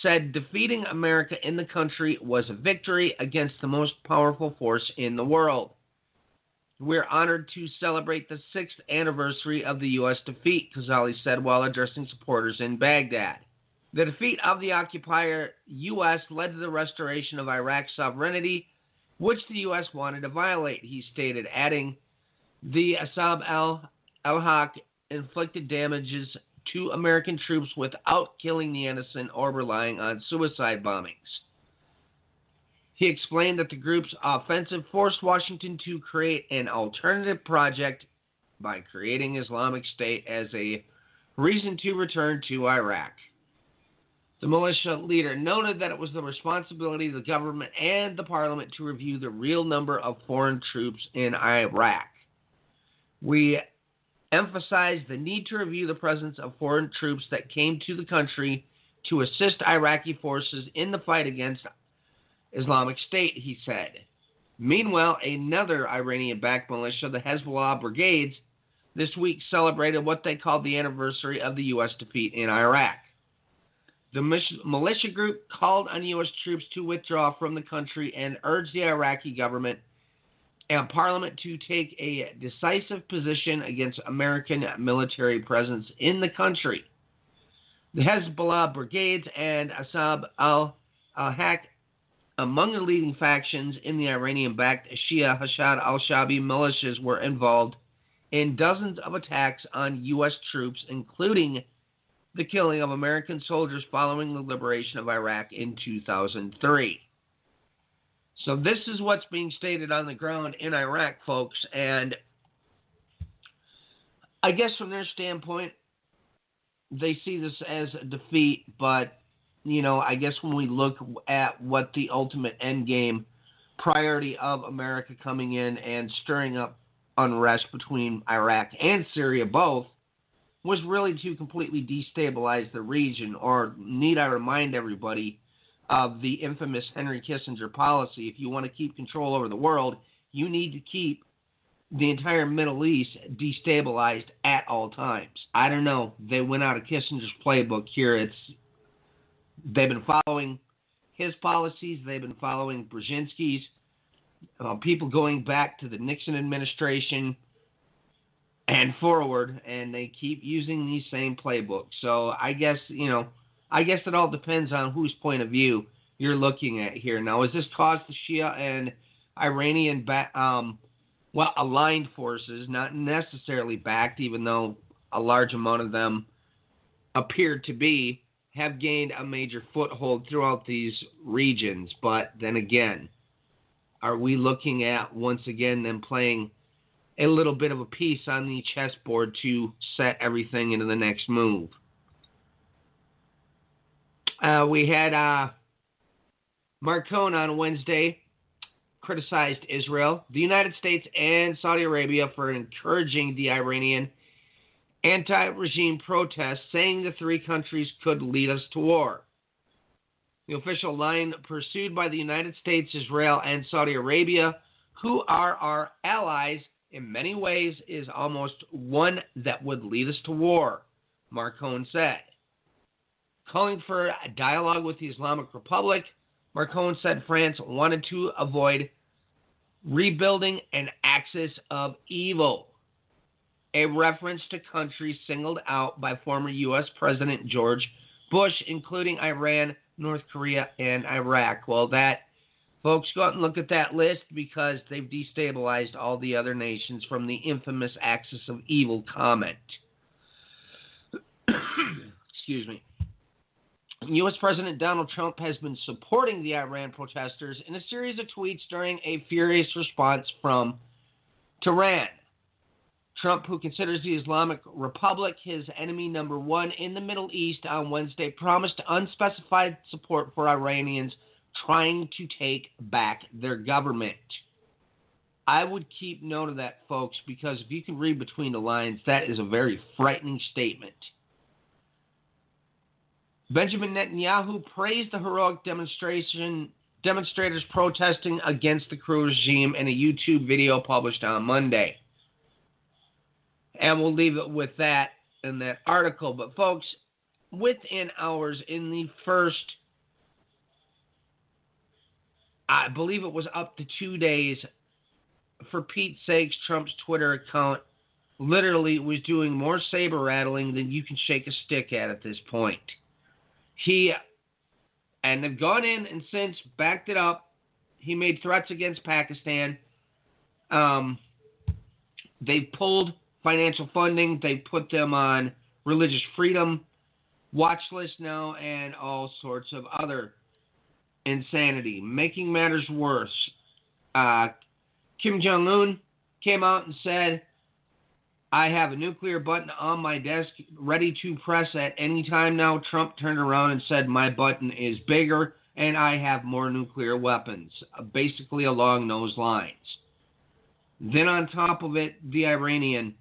said defeating America in the country was a victory against the most powerful force in the world. We're honored to celebrate the 6th anniversary of the U.S. defeat, Khazali said while addressing supporters in Baghdad. The defeat of the occupier U.S. led to the restoration of Iraq's sovereignty, which the U.S. wanted to violate, he stated, adding, the Asab al-Haq inflicted damages to American troops without killing the innocent or relying on suicide bombings. He explained that the group's offensive forced Washington to create an alternative project by creating Islamic State as a reason to return to Iraq. The militia leader noted that it was the responsibility of the government and the parliament to review the real number of foreign troops in Iraq. We emphasized the need to review the presence of foreign troops that came to the country to assist Iraqi forces in the fight against Islamic State, he said. Meanwhile, another Iranian-backed militia, the Hezbollah Brigades, this week celebrated what they called the anniversary of the U.S. defeat in Iraq. The militia group called on U.S. troops to withdraw from the country and urged the Iraqi government and parliament to take a decisive position against American military presence in the country. The Hezbollah Brigades and Asab al-Haq, among the leading factions in the Iranian-backed Shia Hashad al-Shabi militias, were involved in dozens of attacks on U.S. troops, including the killing of American soldiers following the liberation of Iraq in 2003. So this is what's being stated on the ground in Iraq, folks, and I guess from their standpoint, they see this as a defeat, but, you know, I guess when we look at what the ultimate end game priority of America coming in and stirring up unrest between Iraq and Syria both, was really to completely destabilize the region, or need I remind everybody of the infamous Henry Kissinger policy. If you want to keep control over the world, you need to keep the entire Middle East destabilized at all times. I don't know. They went out of Kissinger's playbook here. They've been following his policies. They've been following Brzezinski's. People going back to the Nixon administration and forward, and they keep using these same playbooks. So I guess it all depends on whose point of view you're looking at here. Now, has this caused the Shia and Iranian aligned forces, not necessarily backed, even though a large amount of them appeared to be, have gained a major foothold throughout these regions? But then again, are we looking at, once again, them playing a little bit of a piece on the chessboard to set everything into the next move? We had Mark Cohn on Wednesday criticized Israel, the United States, and Saudi Arabia for encouraging the Iranian anti-regime protests, saying the three countries could lead us to war. The official line pursued by the United States, Israel, and Saudi Arabia, who are our allies in many ways, is almost one that would lead us to war, Mark Cohn said. Calling for a dialogue with the Islamic Republic, Macron said France wanted to avoid rebuilding an axis of evil, a reference to countries singled out by former U.S. President George Bush, including Iran, North Korea, and Iraq. Well, folks, go out and look at that list because they've destabilized all the other nations from the infamous axis of evil comment. Excuse me. U.S. President Donald Trump has been supporting the Iran protesters in a series of tweets during a furious response from Tehran. Trump, who considers the Islamic Republic his enemy number one in the Middle East, on Wednesday promised unspecified support for Iranians trying to take back their government. I would keep note of that, folks, because if you can read between the lines, that is a very frightening statement. Benjamin Netanyahu praised the heroic demonstrators protesting against the coup regime in a YouTube video published on Monday. And we'll leave it with that in that article. But, folks, within hours, in the first, I believe it was up to 2 days, for Pete's sakes, Trump's Twitter account literally was doing more saber rattling than you can shake a stick at this point. And they've gone in and since backed it up. He made threats against Pakistan. They've pulled financial funding. They put them on religious freedom watch list now and all sorts of other insanity. Making matters worse, Kim Jong-un came out and said, I have a nuclear button on my desk ready to press at any time now. Trump turned around and said, my button is bigger and I have more nuclear weapons. Basically along those lines. Then on top of it, the Iranian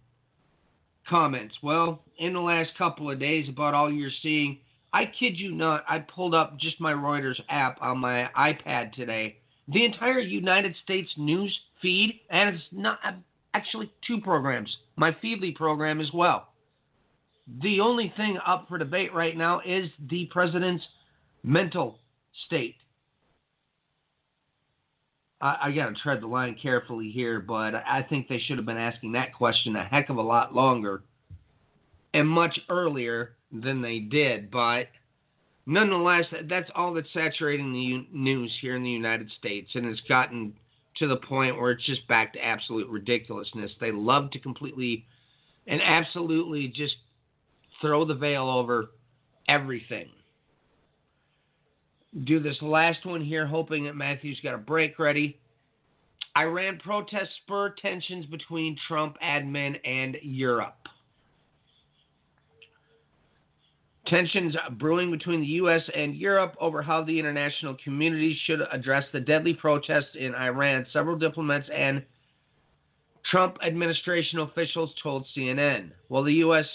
comments. Well, in the last couple of days, about all you're seeing, I kid you not, I pulled up just my Reuters app on my iPad today. The entire United States news feed, and it's not actually two programs, my Feedly program as well. The only thing up for debate right now is the president's mental state. I got to tread the line carefully here, but I think they should have been asking that question a heck of a lot longer and much earlier than they did. But nonetheless, that's all that's saturating the news here in the United States, and it's gotten to the point where it's just back to absolute ridiculousness. They love to completely and absolutely just throw the veil over everything. Do this last one here, hoping that Matthew's got a break ready. Iran protests spur tensions between Trump admin and Europe. Tensions brewing between the U.S. and Europe over how the international community should address the deadly protests in Iran. Several diplomats and Trump administration officials told CNN. While the U.S.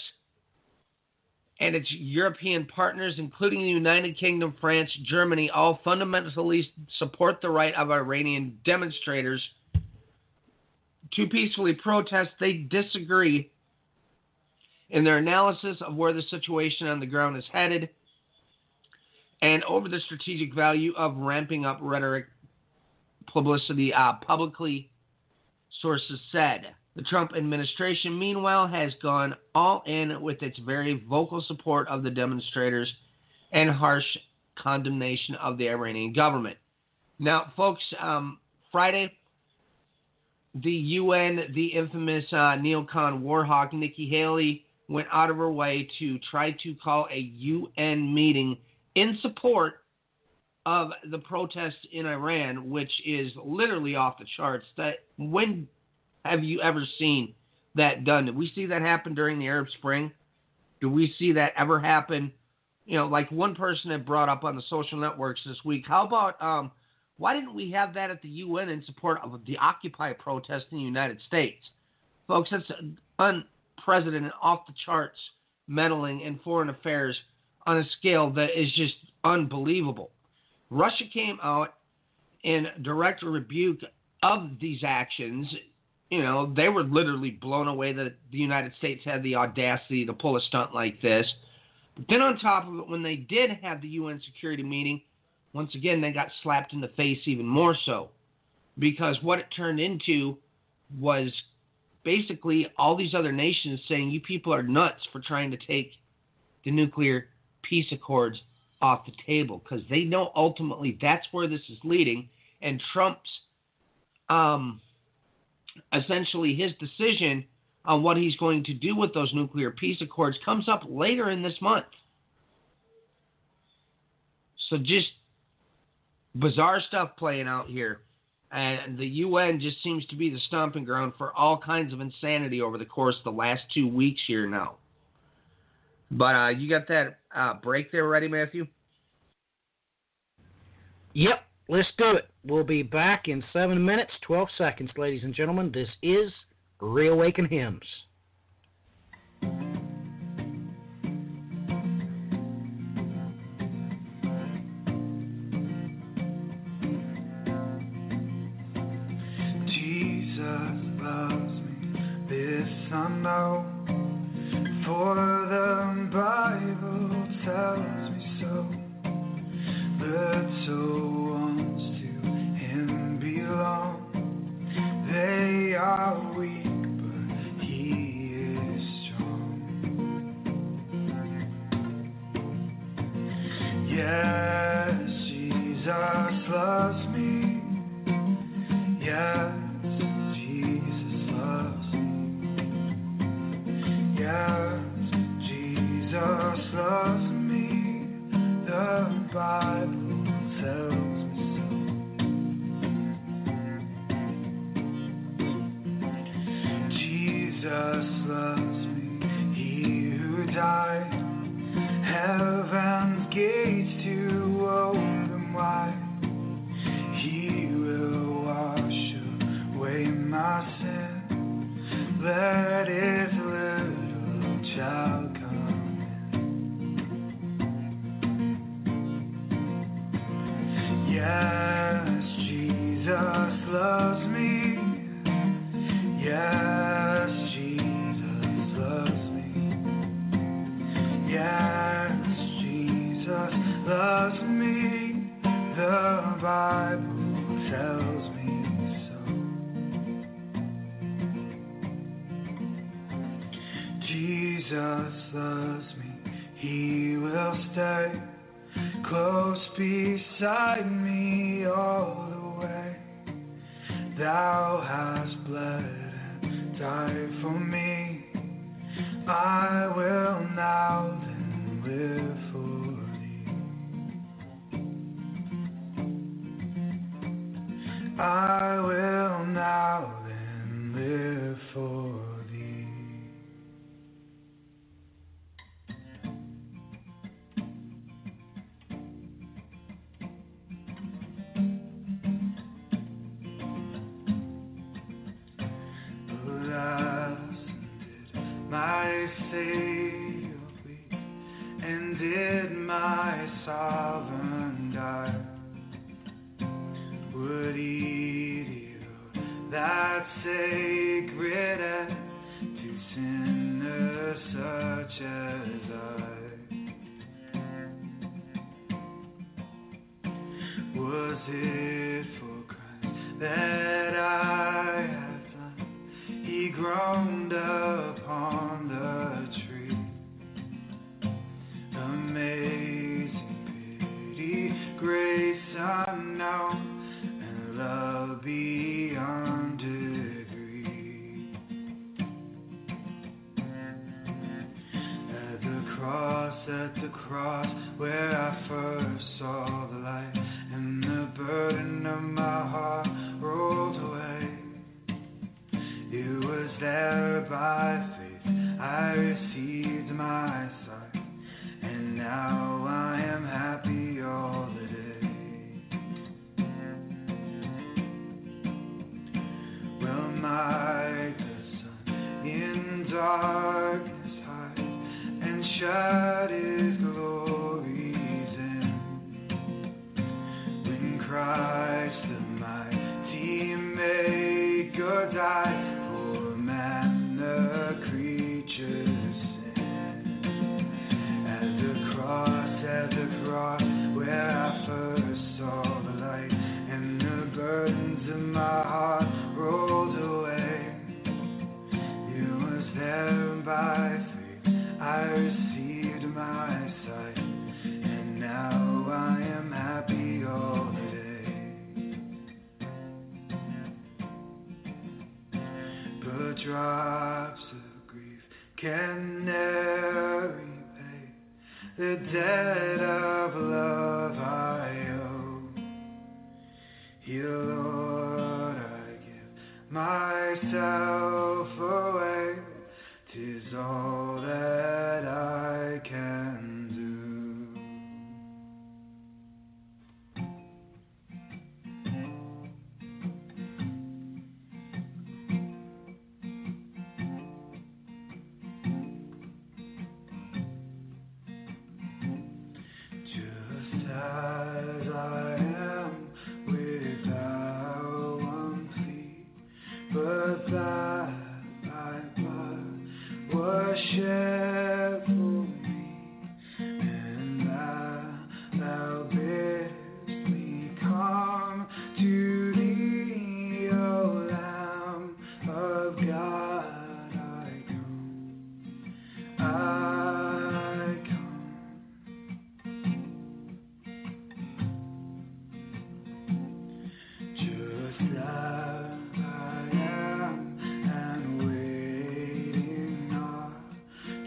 and its European partners, including the United Kingdom, France, Germany, all fundamentally support the right of Iranian demonstrators to peacefully protest, they disagree in their analysis of where the situation on the ground is headed and over the strategic value of ramping up rhetoric publicity publicly, sources said. The Trump administration, meanwhile, has gone all in with its very vocal support of the demonstrators and harsh condemnation of the Iranian government. Now, folks, Friday, the UN, the infamous neocon war hawk Nikki Haley, went out of her way to try to call a UN meeting in support of the protests in Iran, which is literally off the charts. When have you ever seen that done? Did we see that happen during the Arab Spring? Do we see that ever happen? You know, like one person had brought up on the social networks this week, how about why didn't we have that at the UN in support of the Occupy protest in the United States? Folks, that's unprecedented, off-the-charts meddling in foreign affairs on a scale that is just unbelievable. Russia came out in direct rebuke of these actions. You know, they were literally blown away that the United States had the audacity to pull a stunt like this. But then on top of it, when they did have the UN security meeting, once again, they got slapped in the face even more so. Because what it turned into was basically all these other nations saying, you people are nuts for trying to take the nuclear peace accords off the table. Because they know ultimately that's where this is leading. And Trump's, essentially his decision on what he's going to do with those nuclear peace accords comes up later in this month. So just bizarre stuff playing out here. And the UN just seems to be the stomping ground for all kinds of insanity over the course of the last 2 weeks here now. But you got that break there ready, Matthew? Yep, let's do it. We'll be back in 7 minutes, 12 seconds, ladies and gentlemen. This is Reawaken Hymns. I know, for the Bible tells me so. Little ones to Him belong. They are weak, but He is strong. Yes, Jesus loves me. Yes. Jesus loves me, the Bible tells me so. Jesus loves me, He who died, heaven's gates to open wide. He will wash away my sin, let His little child come. Yes, Jesus loves me. Yes, Jesus loves me. Yes, Jesus loves me. The Bible tells me so. Jesus loves me. He will stay close beside me all the way. Thou hast bled and died for me. I will now then live for thee. I will now then live for thee. My Savior bleed, and did my sovereign die? Would He deal that sacred act to sinners such as I? Was it for Christ that I had done? He groaned upon the tree. Amazing pity, grace unknown, and love beyond degree. At the cross, where I first saw the light, and the burden of my heart rolled away. It was there by faith I received my sight, and now I am happy all the day. Well, might the sun in darkness hide and shut His glories in, when Christ the mighty Maker died for man the creature's sin. At the cross, where I first drops of grief can never repay the debt of love I owe. Here, Lord, I give myself away. 'Tis all that I can do. Just as I am, without one plea, but that thy blood was shed for me, and that thou bidst me come to thee, O Lamb of God, I come. Just as I am, and waiting not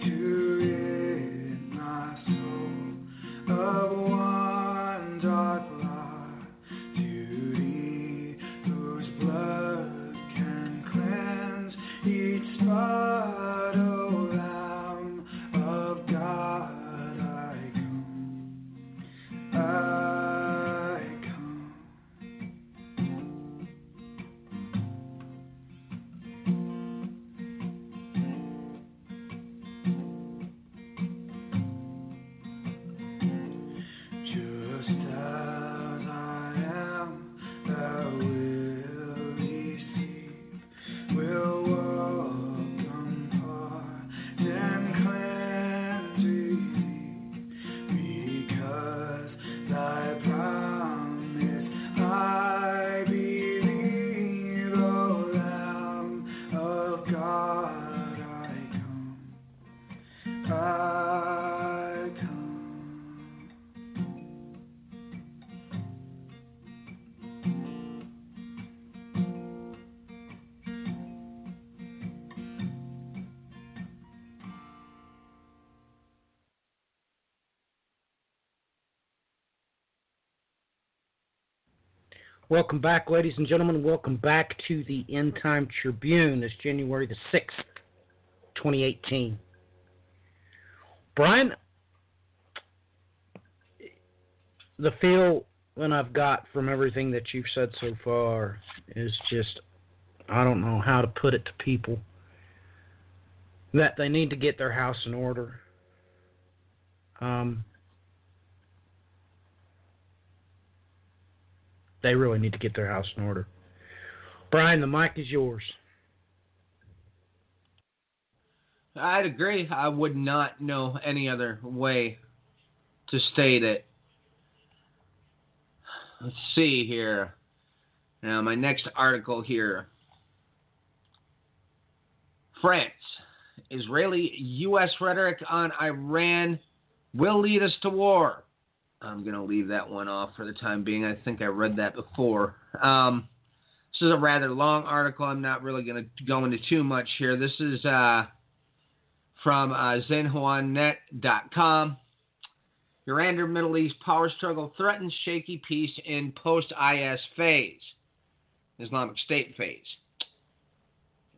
to rid my soul of one dark lot, to thee whose blood can cleanse each spot, O Lamb of God, I come. I come. Just as I am, thou will receive, will welcome, pardon, cleanse thee, because thy promise I believe, O Lamb of God, I come. I come. Welcome back, ladies and gentlemen. Welcome back to the End Time Tribune. It's January the 6th, 2018. Brian, the feel that I've got from everything that you've said so far is just, I don't know how to put it to people, that they need to get their house in order. They really need to get their house in order. Brian, the mic is yours. I'd agree. I would not know any other way to state it. Let's see here. Now, my next article here. France. Israeli-U.S. rhetoric on Iran will lead us to war. I'm going to leave that one off for the time being. I think I read that before. This is a rather long article. I'm not really going to go into too much here. This is from Xinhuanet.com. Iran Middle East power struggle threatens shaky peace in post-IS phase, Islamic State phase.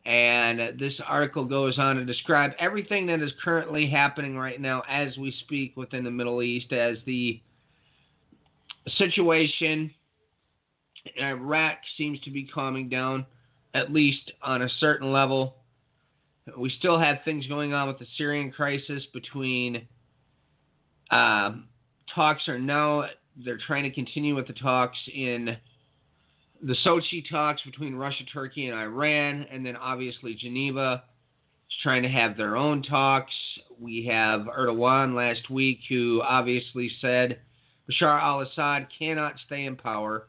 And this article goes on to describe everything that is currently happening right now as we speak within the Middle East, as the situation in Iraq seems to be calming down, at least on a certain level. We still have things going on with the Syrian crisis between talks are now, they're trying to continue with the talks in the Sochi talks between Russia, Turkey, and Iran, and then obviously Geneva is trying to have their own talks. We have Erdogan last week who obviously said Bashar al-Assad cannot stay in power.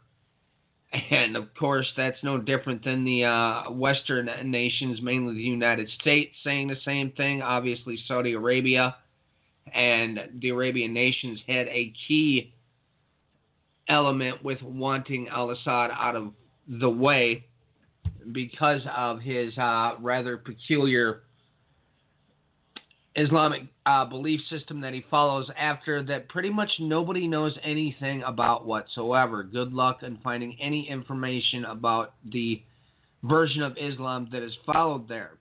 And, of course, that's no different than the Western nations, mainly the United States, saying the same thing. Obviously, Saudi Arabia and the Arabian nations had a key element with wanting al-Assad out of the way. because of his rather peculiar Islamic belief system that he follows after that pretty much nobody knows anything about whatsoever. Good luck in finding any information about the version of Islam that is followed there.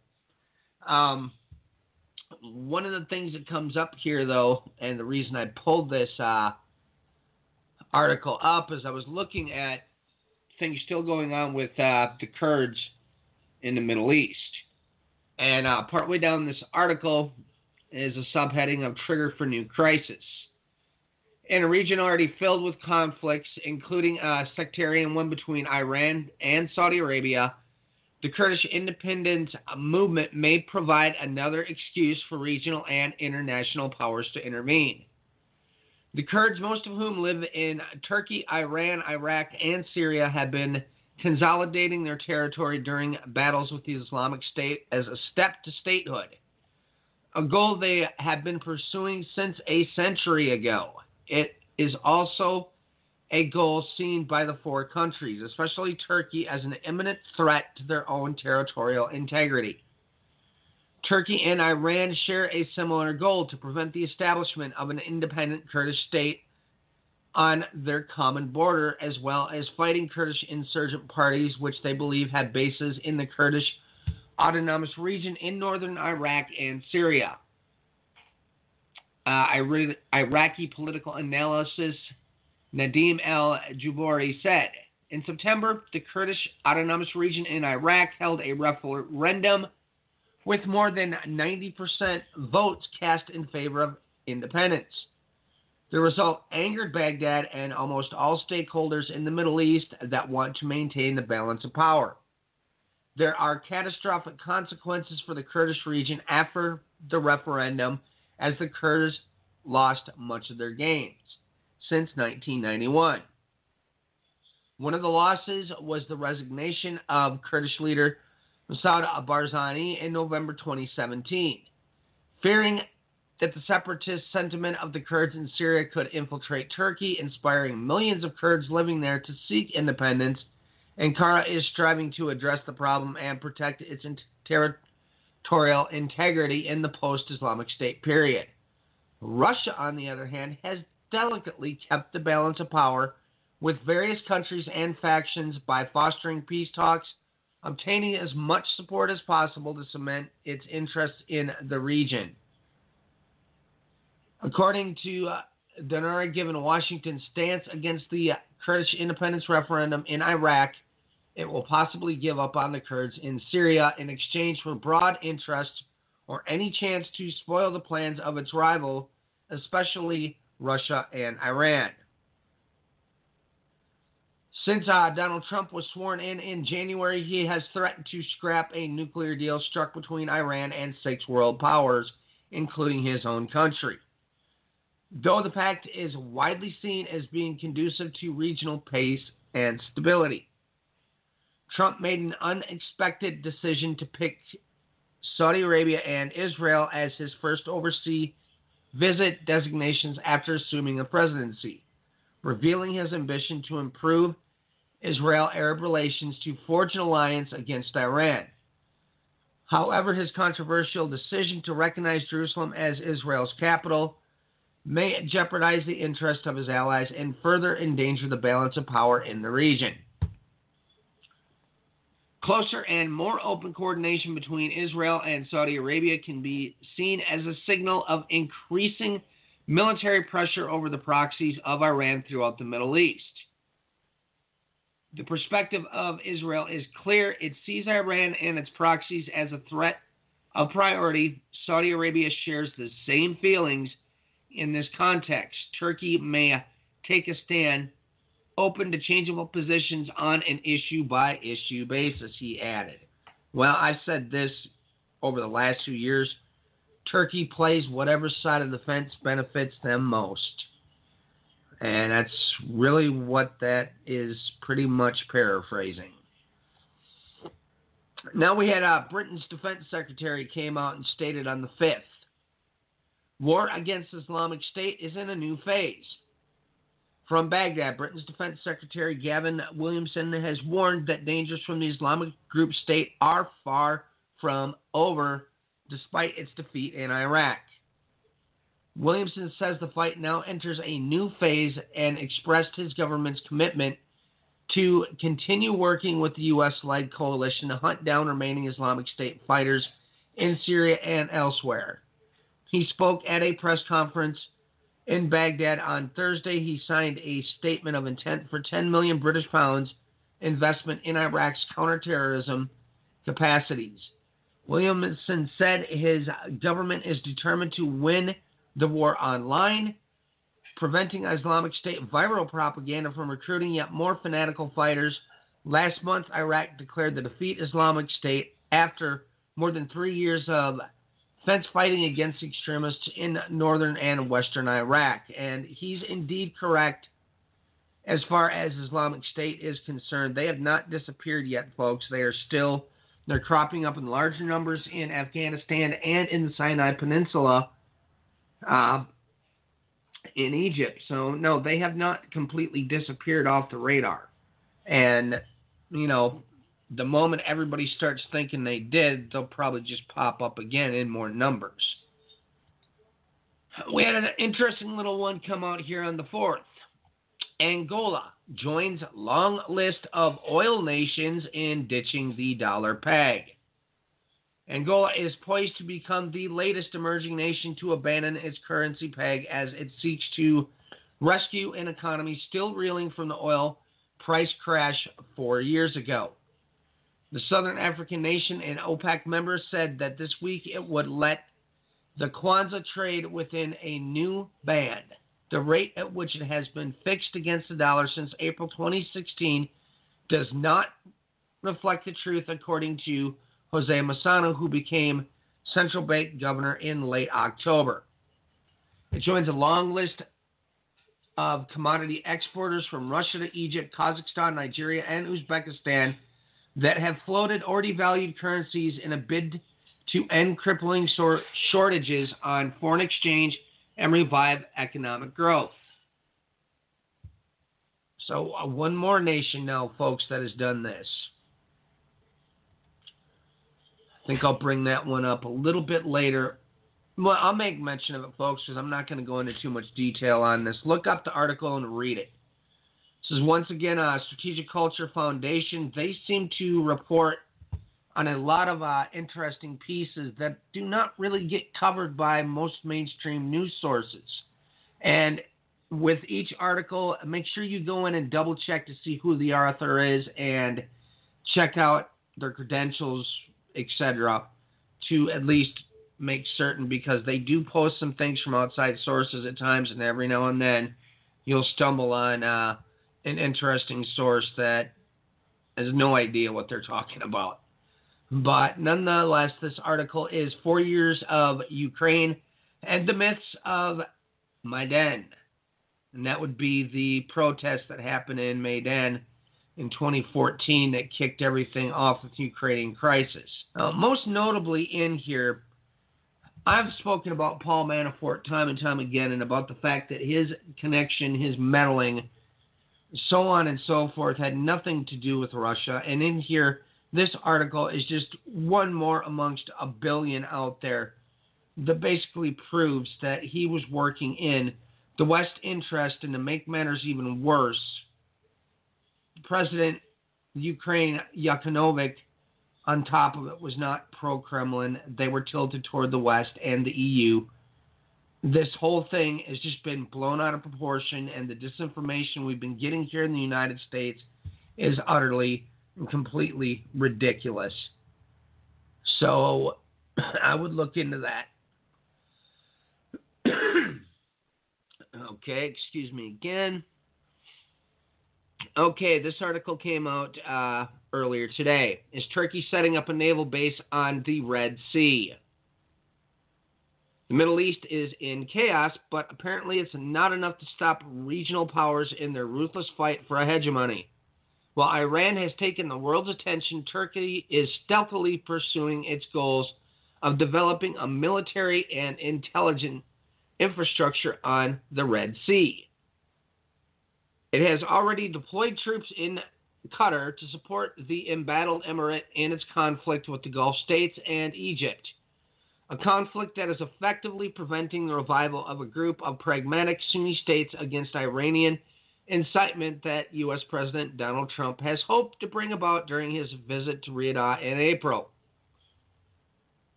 One of the things that comes up here, though, and the reason I pulled this article up is I was looking at things still going on with the Kurds in the Middle East. And partway down this article is a subheading of Trigger for New Crisis. In a region already filled with conflicts, including a sectarian one between Iran and Saudi Arabia, the Kurdish independence movement may provide another excuse for regional and international powers to intervene. The Kurds, most of whom live in Turkey, Iran, Iraq, and Syria, have been consolidating their territory during battles with the Islamic State as a step to statehood, a goal they have been pursuing since a century ago. It is also a goal seen by the four countries, especially Turkey, as an imminent threat to their own territorial integrity. Turkey and Iran share a similar goal to prevent the establishment of an independent Kurdish state on their common border, as well as fighting Kurdish insurgent parties which they believe have bases in the Kurdish autonomous region in northern Iraq and Syria. Iraqi political analysis Nadim al-Jubouri said, in September, the Kurdish autonomous region in Iraq held a referendum with more than 90% votes cast in favor of independence. The result angered Baghdad and almost all stakeholders in the Middle East that want to maintain the balance of power. There are catastrophic consequences for the Kurdish region after the referendum, as the Kurds lost much of their gains since 1991. One of the losses was the resignation of Kurdish leader Masoud Barzani in November 2017. Fearing that the separatist sentiment of the Kurds in Syria could infiltrate Turkey, inspiring millions of Kurds living there to seek independence, Ankara is striving to address the problem and protect its territorial integrity in the post-Islamic State period. Russia, on the other hand, has delicately kept the balance of power with various countries and factions by fostering peace talks, obtaining as much support as possible to cement its interests in the region. According to Donora, given Washington's stance against the Kurdish independence referendum in Iraq, it will possibly give up on the Kurds in Syria in exchange for broad interests or any chance to spoil the plans of its rival, especially Russia and Iran. Since Donald Trump was sworn in January, he has threatened to scrap a nuclear deal struck between Iran and 6 world powers, including his own country. Though the pact is widely seen as being conducive to regional peace and stability, Trump made an unexpected decision to pick Saudi Arabia and Israel as his first overseas visit designations after assuming the presidency, revealing his ambition to improve Israel-Arab relations to forge an alliance against Iran. However, his controversial decision to recognize Jerusalem as Israel's capital may jeopardize the interest of his allies and further endanger the balance of power in the region. Closer and more open coordination between Israel and Saudi Arabia can be seen as a signal of increasing military pressure over the proxies of Iran throughout the Middle East. The perspective of Israel is clear. It sees Iran and its proxies as a threat of priority. Saudi Arabia shares the same feelings in this context. Turkey may take a stand, open to changeable positions on an issue-by-issue basis, he added. Well, I've said this over the last 2 years. Turkey plays whatever side of the fence benefits them most. And that's really what that is pretty much paraphrasing. Now we had Britain's Defense Secretary came out and stated on the 5th, war against Islamic State is in a new phase. From Baghdad, Britain's Defense Secretary Gavin Williamson has warned that dangers from the Islamic group state are far from over, despite its defeat in Iraq. Williamson says the fight now enters a new phase and expressed his government's commitment to continue working with the U.S.-led coalition to hunt down remaining Islamic State fighters in Syria and elsewhere. He spoke at a press conference in Baghdad on Thursday. He signed a statement of intent for 10 million British pounds investment in Iraq's counterterrorism capacities. Williamson said his government is determined to win the war online, preventing Islamic State viral propaganda from recruiting yet more fanatical fighters. Last month, Iraq declared the defeat Islamic State after more than 3 years of fence fighting against extremists in northern and western Iraq. And he's indeed correct as far as Islamic State is concerned. They have not disappeared yet, folks. They're cropping up in larger numbers in Afghanistan and in the Sinai Peninsula in Egypt. So, no, they have not completely disappeared off the radar. And, the moment everybody starts thinking they did, they'll probably just pop up again in more numbers. We had an interesting little one come out here on the 4th. Angola joins long list of oil nations in ditching the dollar peg. Angola is poised to become the latest emerging nation to abandon its currency peg as it seeks to rescue an economy still reeling from the oil price crash 4 years ago. The Southern African nation and OPEC members said that this week it would let the Kwanzaa trade within a new band. The rate at which it has been fixed against the dollar since April 2016 does not reflect the truth, according to Jose Massano, who became central bank governor in late October. It joins a long list of commodity exporters from Russia to Egypt, Kazakhstan, Nigeria, and Uzbekistan that have floated or devalued currencies in a bid to end crippling shortages on foreign exchange and revive economic growth. So one more nation now, folks, that has done this. I think I'll bring that one up a little bit later. Well, I'll make mention of it, folks, because I'm not going to go into too much detail on this. Look up the article and read it. This is once again a Strategic Culture Foundation. They seem to report on a lot of interesting pieces that do not really get covered by most mainstream news sources. And with each article, make sure you go in and double check to see who the author is and check out their credentials, etc., to at least make certain, because they do post some things from outside sources at times, and every now and then you'll stumble on an interesting source that has no idea what they're talking about. But nonetheless, this article is 4 years of Ukraine and the myths of Maidan. And that would be the protest that happened in Maidan in 2014 that kicked everything off with the Ukrainian crisis. Most notably in here, I've spoken about Paul Manafort time and time again, and about the fact that his connection, his meddling, so on and so forth, had nothing to do with Russia. And in here, this article is just one more amongst a billion out there that basically proves that he was working in the West interest, and to make matters even worse, President Ukraine Yanukovych, on top of it, was not pro-Kremlin. They were tilted toward the West and the EU. This whole thing has just been blown out of proportion, and the disinformation we've been getting here in the United States is utterly and completely ridiculous. So I would look into that. Okay, excuse me again. Okay, this article came out earlier today. Is Turkey setting up a naval base on the Red Sea? The Middle East is in chaos, but apparently it's not enough to stop regional powers in their ruthless fight for a hegemony. While Iran has taken the world's attention, Turkey is stealthily pursuing its goals of developing a military and intelligence infrastructure on the Red Sea. It has already deployed troops in Qatar to support the embattled emirate in its conflict with the Gulf states and Egypt, a conflict that is effectively preventing the revival of a group of pragmatic Sunni states against Iranian incitement that U.S. President Donald Trump has hoped to bring about during his visit to Riyadh in April.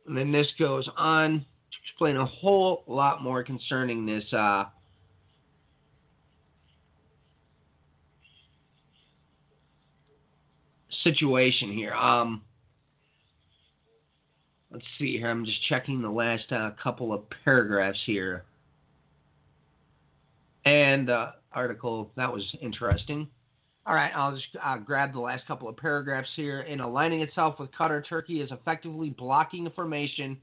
And then this goes on to explain a whole lot more concerning this situation here. Let's see here. I'm just checking the last couple of paragraphs here. And the article, that was interesting. All right, I'll just grab the last couple of paragraphs here. In aligning itself with Qatar, Turkey is effectively blocking the formation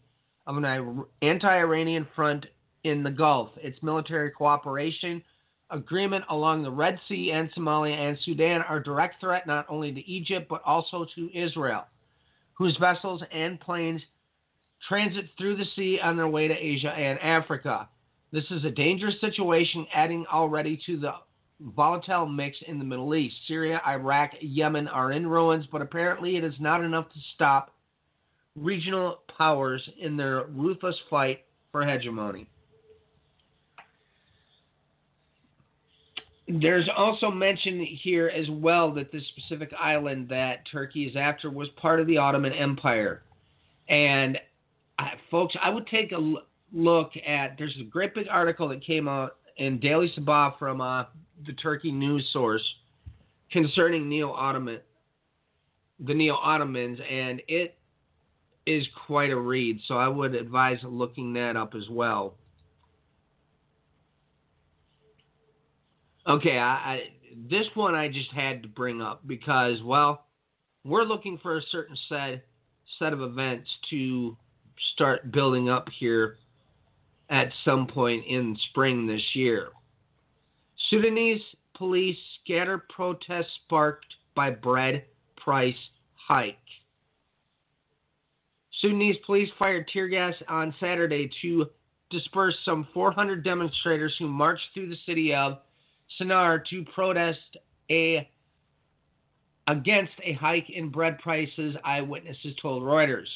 of an anti-Iranian front in the Gulf. Its military cooperation agreement along the Red Sea and Somalia and Sudan are a direct threat not only to Egypt but also to Israel, whose vessels and planes transit through the sea on their way to Asia and Africa. This is a dangerous situation, adding already to the volatile mix in the Middle East. Syria, Iraq, Yemen are in ruins, but apparently it is not enough to stop regional powers in their ruthless fight for hegemony. There's also mention here as well that this specific island that Turkey is after was part of the Ottoman Empire. And folks, I would take a look at, there's a great big article that came out in Daily Sabah from the Turkey news source concerning the Neo-Ottomans, and it is quite a read, so I would advise looking that up as well. Okay, this one I just had to bring up because, well, we're looking for a certain set of events to start building up here at some point in spring this year. Sudanese police scatter protests sparked by bread price hike. Sudanese police fired tear gas on Saturday to disperse some 400 demonstrators who marched through the city of Sennar to protest against a hike in bread prices, eyewitnesses told Reuters.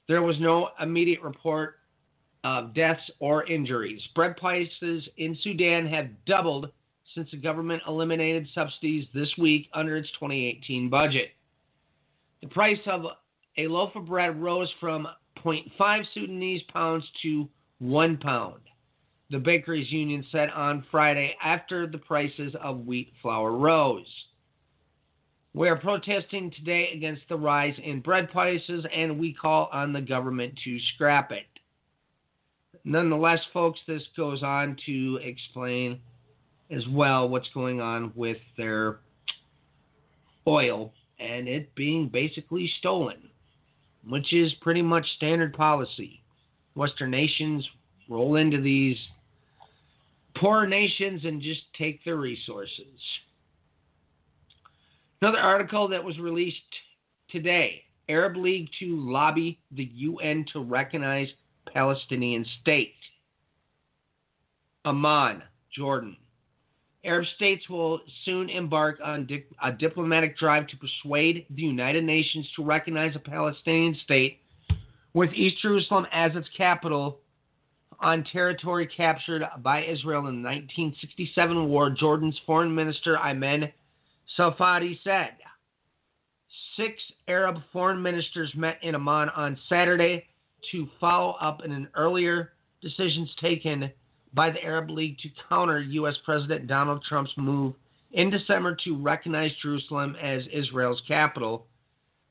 There was no immediate report of deaths or injuries. Bread prices in Sudan have doubled since the government eliminated subsidies this week under its 2018 budget. The price of a loaf of bread rose from 0.5 Sudanese pounds to 1 pound, the Bakeries Union said on Friday after the prices of wheat flour rose. We are protesting today against the rise in bread prices, and we call on the government to scrap it. Nonetheless, folks, this goes on to explain as well what's going on with their oil and it being basically stolen, which is pretty much standard policy. Western nations roll into these poor nations and just take their resources. Another article that was released today, Arab League to lobby the UN to recognize Palestinian state. Amman, Jordan. Arab states will soon embark on a diplomatic drive to persuade the United Nations to recognize a Palestinian state with East Jerusalem as its capital on territory captured by Israel in the 1967 war, Jordan's Foreign Minister Ayman Safadi said. 6 Arab foreign ministers met in Amman on Saturday to follow up on an earlier decisions taken by the Arab League to counter U.S. President Donald Trump's move in December to recognize Jerusalem as Israel's capital,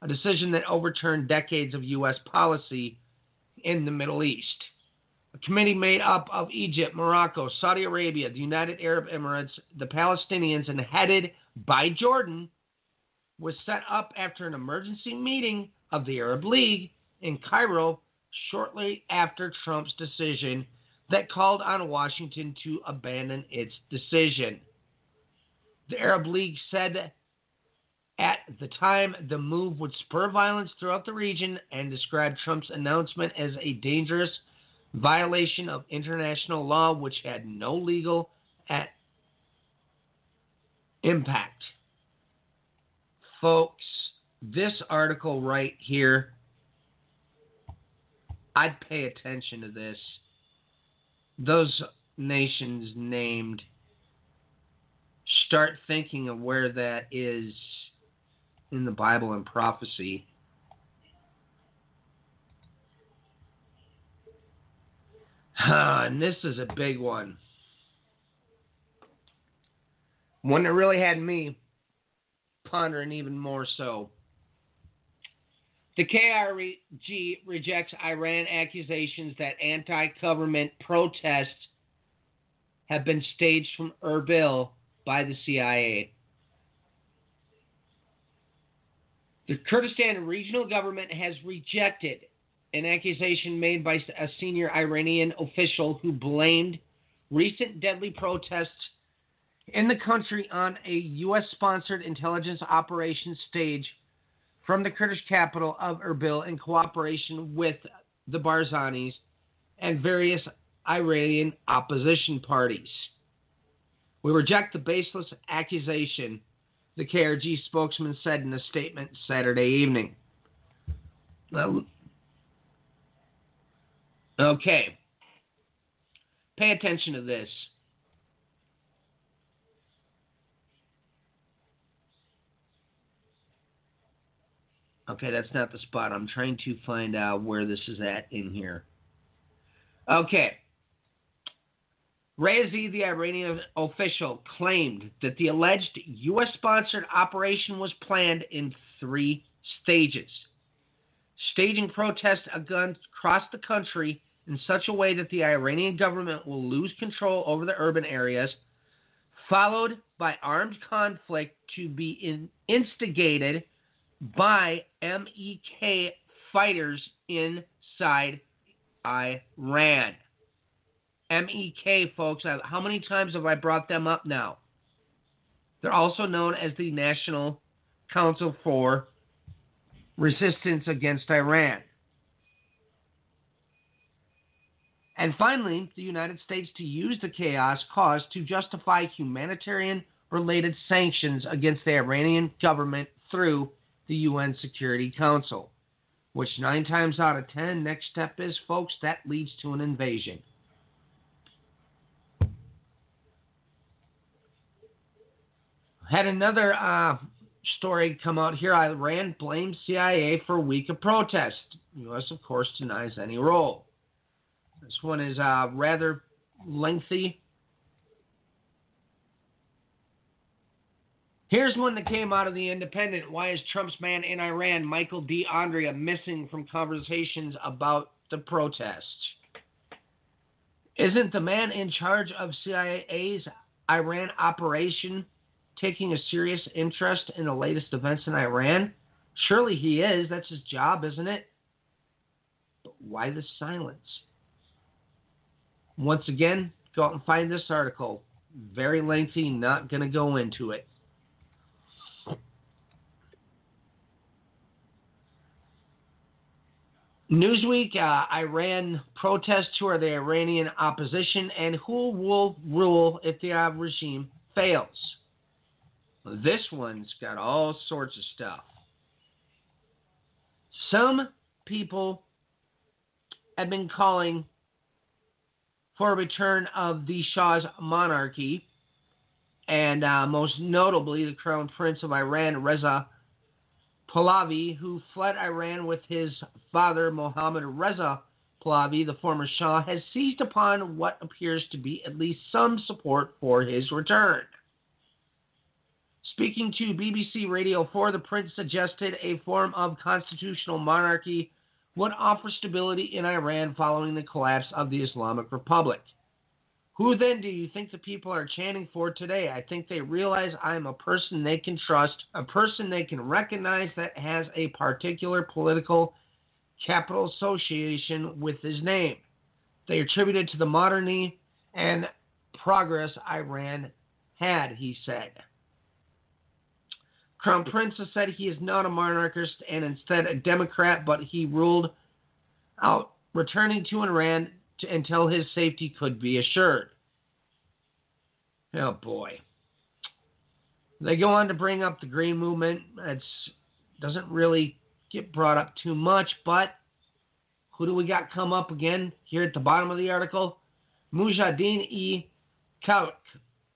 a decision that overturned decades of U.S. policy in the Middle East. A committee made up of Egypt, Morocco, Saudi Arabia, the United Arab Emirates, the Palestinians, and headed by Jordan was set up after an emergency meeting of the Arab League in Cairo shortly after Trump's decision that called on Washington to abandon its decision. The Arab League said at the time the move would spur violence throughout the region and described Trump's announcement as a dangerous violation of international law which had no legal impact. Folks, this article right here, I'd pay attention to this. Those nations named, start thinking of where that is in the Bible and prophecy. And this is a big one. One that really had me pondering even more so. The KRG rejects Iran accusations that anti-government protests have been staged from Erbil by the CIA. The Kurdistan regional government has rejected an accusation made by a senior Iranian official who blamed recent deadly protests in the country on a U.S.-sponsored intelligence operation staged from the Kurdish capital of Erbil in cooperation with the Barzanis and various Iranian opposition parties. We reject the baseless accusation, the KRG spokesman said in a statement Saturday evening. Okay. Pay attention to this. Okay, that's not the spot. I'm trying to find out where this is at in here. Okay. Razi, the Iranian official, claimed that the alleged U.S.-sponsored operation was planned in 3 stages. Staging protests across the country in such a way that the Iranian government will lose control over the urban areas, followed by armed conflict to be instigated by MEK fighters inside Iran. MEK, folks, how many times have I brought them up now? They're also known as the National Council for Resistance Against Iran. And finally, the United States to use the chaos caused to justify humanitarian-related sanctions against the Iranian government through the UN Security Council, which 9 times out of 10, next step is, folks, that leads to an invasion. Had another story come out here. Iran blames CIA for a week of protest. U.S., of course, denies any role. This one is rather lengthy. Here's one that came out of the Independent. Why is Trump's man in Iran, Michael D. Andrea, missing from conversations about the protests? Isn't the man in charge of CIA's Iran operation taking a serious interest in the latest events in Iran? Surely he is. That's his job, isn't it? But why the silence? Once again, go out and find this article. Very lengthy, not going to go into it. Newsweek, Iran protests who are the Iranian opposition and who will rule if the regime fails. This one's got all sorts of stuff. Some people have been calling for a return of the Shah's monarchy, and most notably the Crown Prince of Iran, Reza Pahlavi, who fled Iran with his father, Mohammad Reza Pahlavi, the former Shah, has seized upon what appears to be at least some support for his return. Speaking to BBC Radio 4, the prince suggested a form of constitutional monarchy would offer stability in Iran following the collapse of the Islamic Republic. Who then do you think the people are chanting for today? I think they realize I am a person they can trust, a person they can recognize that has a particular political capital association with his name. They attributed to the modernity and progress Iran had, he said. Crown Prince has said he is not a monarchist and instead a Democrat, but he ruled out returning to Iran until his safety could be assured. Oh boy. They go on to bring up the Green Movement. It doesn't really get brought up too much, but who do we got come up again here at the bottom of the article? Mujahideen-e-Khalq,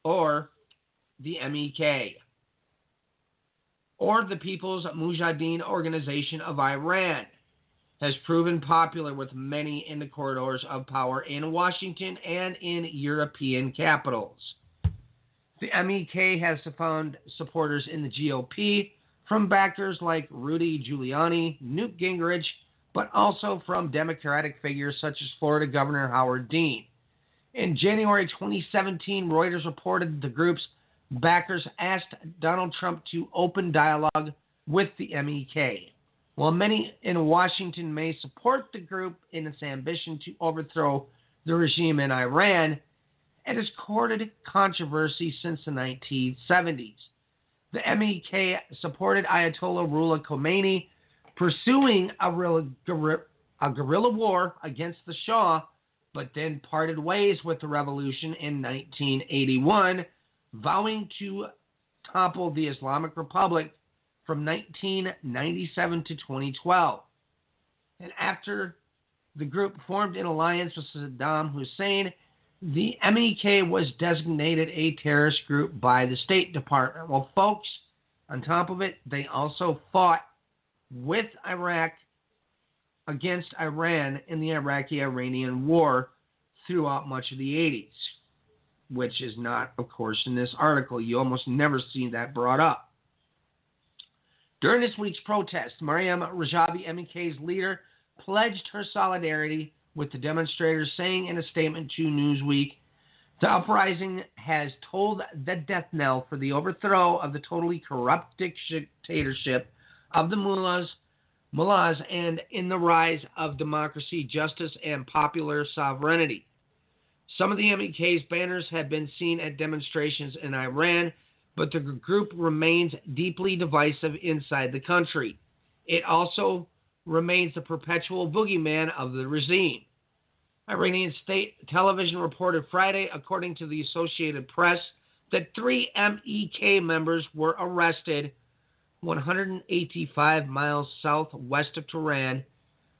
or the MEK, or the People's Mujahideen Organization of Iran, has proven popular with many in the corridors of power in Washington and in European capitals. The MEK has found supporters in the GOP from backers like Rudy Giuliani, Newt Gingrich, but also from Democratic figures such as Florida Governor Howard Dean. In January 2017, Reuters reported the group's backers asked Donald Trump to open dialogue with the MEK. While many in Washington may support the group in its ambition to overthrow the regime in Iran, it has courted controversy since the 1970s. The MEK supported Ayatollah Ruhollah Khomeini pursuing a guerrilla war against the Shah, but then parted ways with the revolution in 1981, vowing to topple the Islamic Republic from 1997 to 2012. And after the group formed an alliance with Saddam Hussein, the MEK was designated a terrorist group by the State Department. Well, folks, on top of it, they also fought with Iraq against Iran in the Iraqi-Iranian War throughout much of the 80s, which is not, of course, in this article. You almost never see that brought up. During this week's protest, Maryam Rajavi, MEK's leader, pledged her solidarity with the demonstrators, saying in a statement to Newsweek, the uprising has tolled the death knell for the overthrow of the totally corrupt dictatorship of the mullahs and in the rise of democracy, justice, and popular sovereignty. Some of the MEK's banners have been seen at demonstrations in Iran, but the group remains deeply divisive inside the country. It also remains the perpetual boogeyman of the regime. Iranian state television reported Friday, according to the Associated Press, that 3 MEK members were arrested 185 miles southwest of Tehran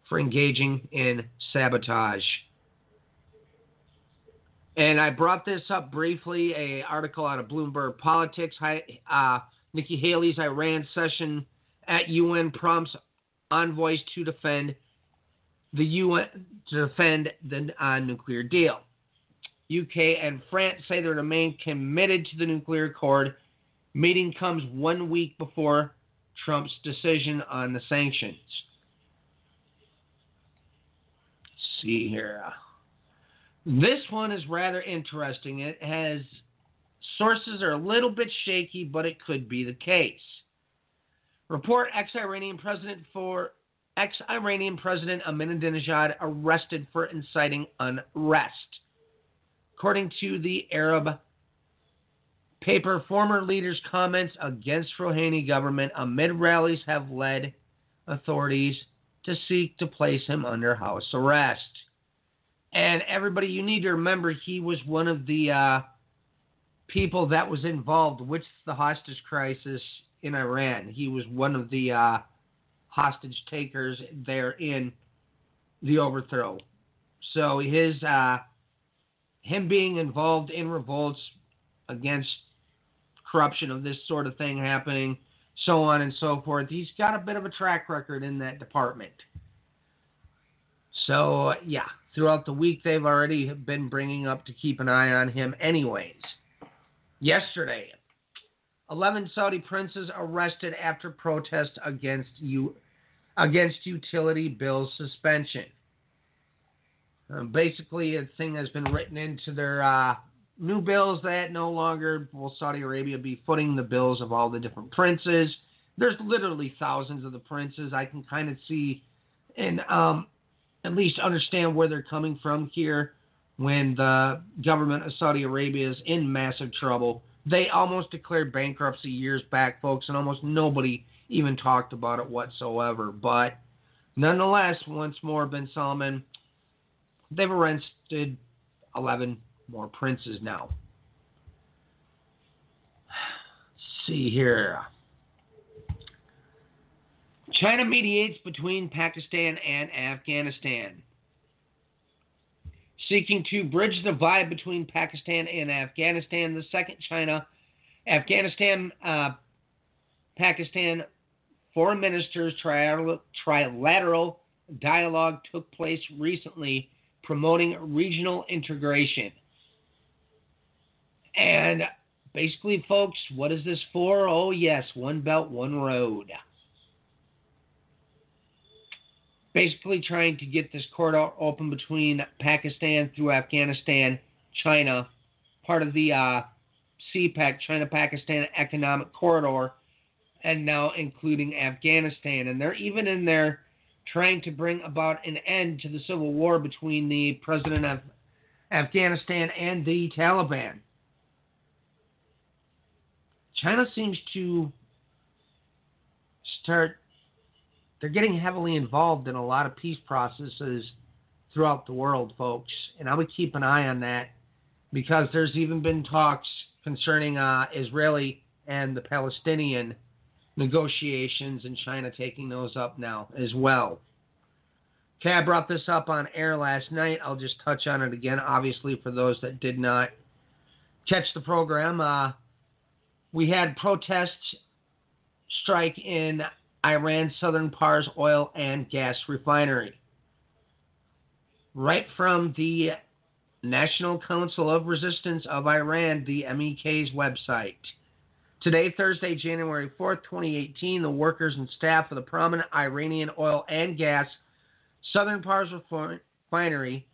for engaging in sabotage. And I brought this up briefly, an article out of Bloomberg Politics. Nikki Haley's Iran session at UN prompts envoys to defend the nuclear deal. UK and France say they remain committed to the nuclear accord. Meeting comes 1 week before Trump's decision on the sanctions. Let's see here. This one is rather interesting. It has sources are a little bit shaky, but it could be the case. Report: ex-Iranian President Ahmadinejad arrested for inciting unrest. According to the Arab paper, former leaders' comments against Rouhani government amid rallies have led authorities to seek to place him under house arrest. And everybody, you need to remember, he was one of the people that was involved with the hostage crisis in Iran. He was one of the hostage takers there in the overthrow. So him being involved in revolts against corruption of this sort of thing happening, so on and so forth, he's got a bit of a track record in that department. So, yeah, throughout the week they've already been bringing up to keep an eye on him anyways. Yesterday, 11 Saudi princes arrested after protest against utility bill suspension. Basically, a thing has been written into their new bills that no longer will Saudi Arabia be footing the bills of all the different princes. There's literally thousands of the princes. I can kind of see and at least understand where they're coming from here when the government of Saudi Arabia is in massive trouble. They almost declared bankruptcy years back, folks, and almost nobody even talked about it whatsoever. But nonetheless, once more, bin Salman, they've arrested 11 more princes now. see here. China mediates between Pakistan and Afghanistan. Seeking to bridge the divide between Pakistan and Afghanistan, the second China-Afghanistan-Pakistan foreign ministers' trilateral dialogue took place recently, promoting regional integration. And basically, folks, what is this for? Oh, yes, one belt, one road. Basically trying to get this corridor open between Pakistan through Afghanistan, China, part of the CPAC, China-Pakistan Economic Corridor, and now including Afghanistan. And they're even in there trying to bring about an end to the civil war between the president of Afghanistan and the Taliban. China seems to they're getting heavily involved in a lot of peace processes throughout the world, folks. And I would keep an eye on that because there's even been talks concerning Israeli and the Palestinian negotiations and China taking those up now as well. Okay, I brought this up on air last night. I'll just touch on it again, obviously, for those that did not catch the program. We had protests strike in Iran's Southern Pars oil and gas refinery. Right from the National Council of Resistance of Iran, the MEK's website. Today, Thursday, January 4th, 2018, the workers and staff of the prominent Iranian oil and gas Southern Pars refinery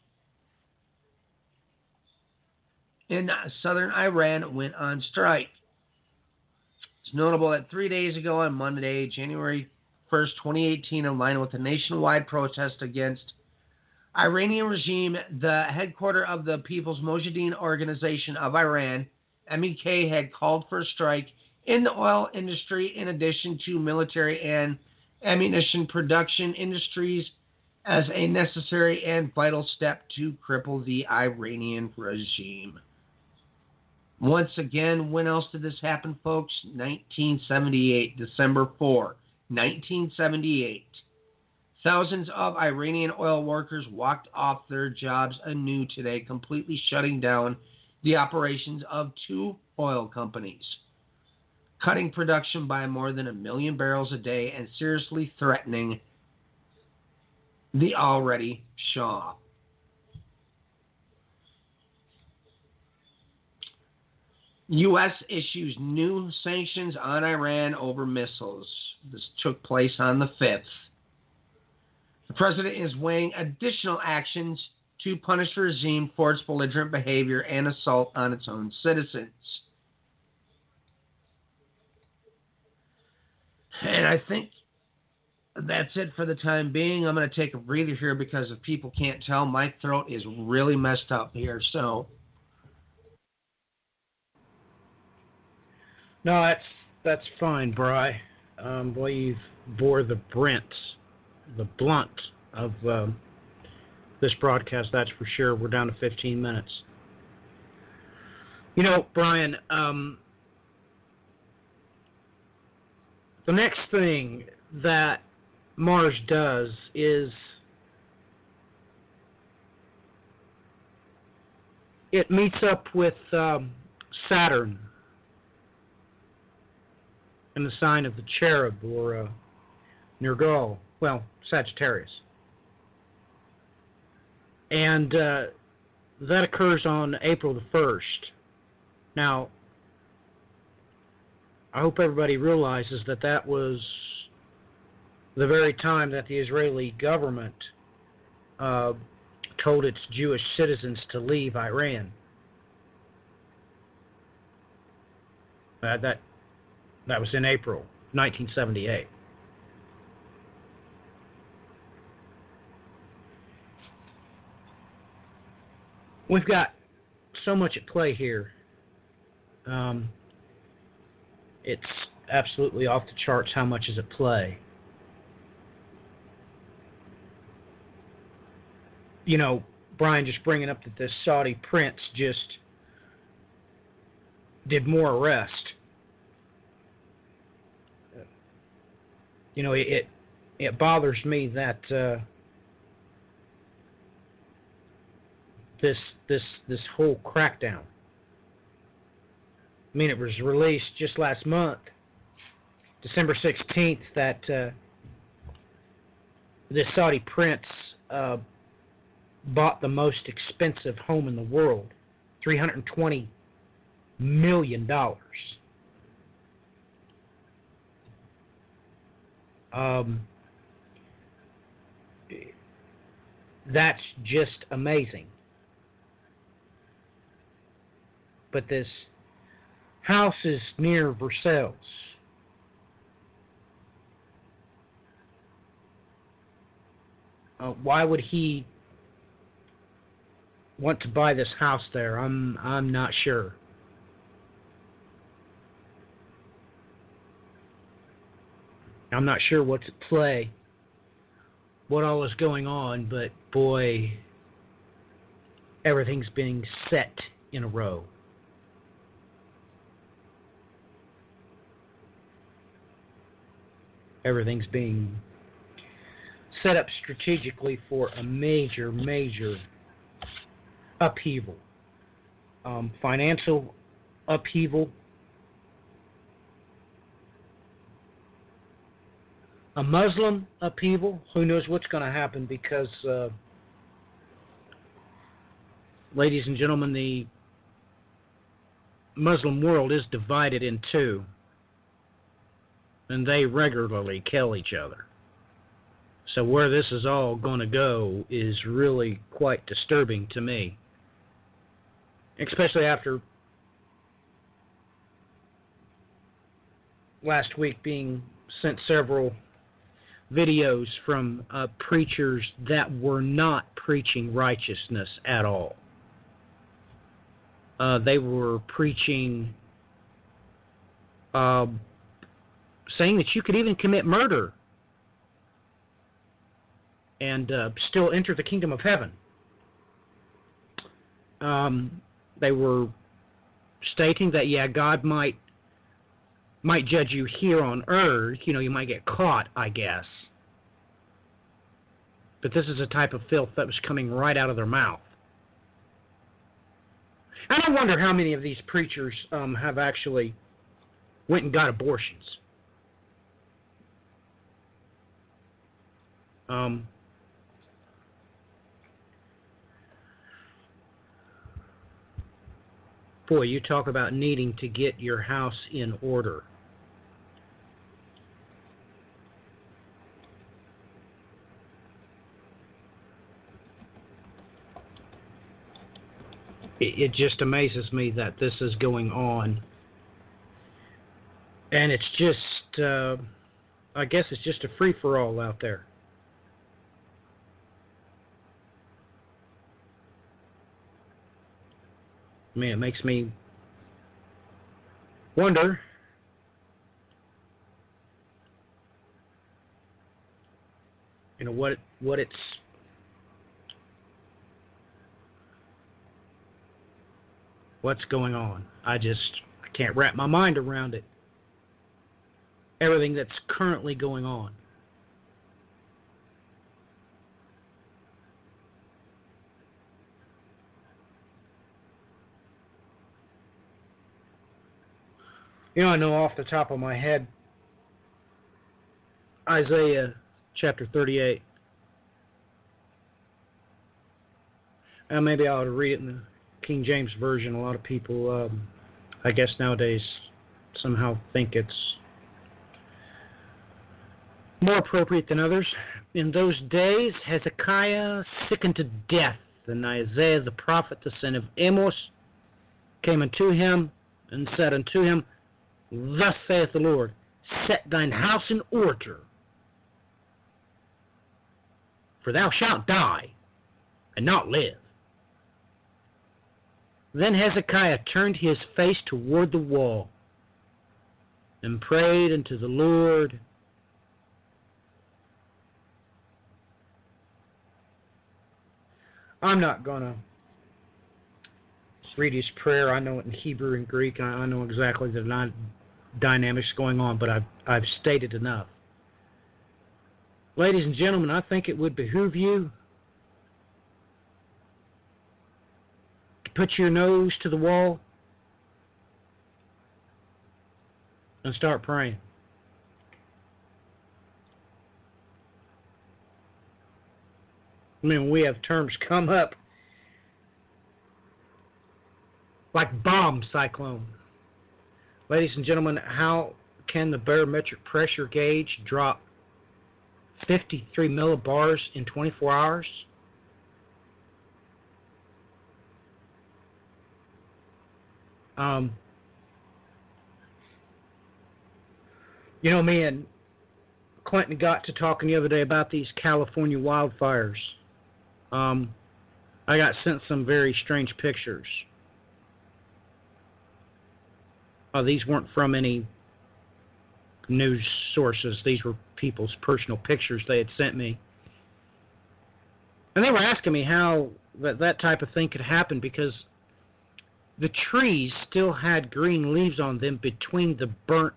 in southern Iran went on strike. It's notable that 3 days ago on Monday, January 1st, 2018, in line with a nationwide protest against Iranian regime, the headquarters of the People's Mujahideen Organization of Iran, MEK, had called for a strike in the oil industry in addition to military and ammunition production industries as a necessary and vital step to cripple the Iranian regime. Once again, when else did this happen, folks? 1978, December 4, 1978. Thousands of Iranian oil workers walked off their jobs anew today, completely shutting down the operations of two oil companies, cutting production by more than 1 million barrels a day and seriously threatening the already Shah. U.S. issues new sanctions on Iran over missiles. This took place on the 5th. The president is weighing additional actions to punish the regime for its belligerent behavior and assault on its own citizens. And I think that's it for the time being. I'm going to take a breather here because if people can't tell, my throat is really messed up here. So, no, that's fine, Bri. Boy, you've bore the blunt of this broadcast, that's for sure. We're down to 15 minutes. You know, Brian, the next thing that Mars does is it meets up with Saturn in the sign of the cherub, or Nergal, well, Sagittarius. And that occurs on April the 1st. Now, I hope everybody realizes that that was the very time that the Israeli government told its Jewish citizens to leave Iran. That was in April 1978. We've got so much at play here. It's absolutely off the charts how much is at play. You know, Brian just bringing up that this Saudi prince just did more arrests it bothers me that this whole crackdown. I mean, it was released just last month, December 16th, that this Saudi prince bought the most expensive home in the world, $320 million. That's just amazing. But this house is near Versailles. Why would he want to buy this house there? I'm not sure. I'm not sure what's at play, what all is going on, but boy, everything's being set in a row. Everything's being set up strategically for a major, major upheaval. Financial upheaval, a Muslim upheaval. Who knows what's going to happen, because, ladies and gentlemen, the Muslim world is divided in two, and they regularly kill each other. So where this is all going to go is really quite disturbing to me, especially after last week being sent several videos from preachers that were not preaching righteousness at all. They were preaching, saying that you could even commit murder and still enter the kingdom of heaven. They were stating that, yeah, God might judge you here on earth. You might get caught, I guess. But this is a type of filth that was coming right out of their mouth. And I wonder how many of these preachers have actually went and got abortions. Boy, you talk about needing to get your house in order. It just amazes me that this is going on. And it's just, I guess it's just a free-for-all out there. Man, it makes me wonder what's going on. I can't wrap my mind around it. Everything that's currently going on. I know off the top of my head, Isaiah chapter 38. And maybe I ought to read it in the King James Version. A lot of people, I guess nowadays, somehow think it's more appropriate than others. In those days, Hezekiah, sickened to death, and Isaiah the prophet, the son of Amos, came unto him and said unto him, Thus saith the Lord, set thine house in order, for thou shalt die and not live. Then Hezekiah turned his face toward the wall and prayed unto the Lord. I'm not going to read his prayer. I know it in Hebrew and Greek. I know exactly the dynamics going on, but I've stated enough. Ladies and gentlemen, I think it would behoove you to put your nose to the wall and start praying. I mean, we have terms come up like bomb cyclone. Ladies and gentlemen, how can the barometric pressure gauge drop 53 millibars in 24 hours? You know, me and Clinton got to talking the other day about these California wildfires. I got sent some very strange pictures. These weren't from any news sources. These were people's personal pictures they had sent me. And they were asking me how that type of thing could happen, because the trees still had green leaves on them between the burnt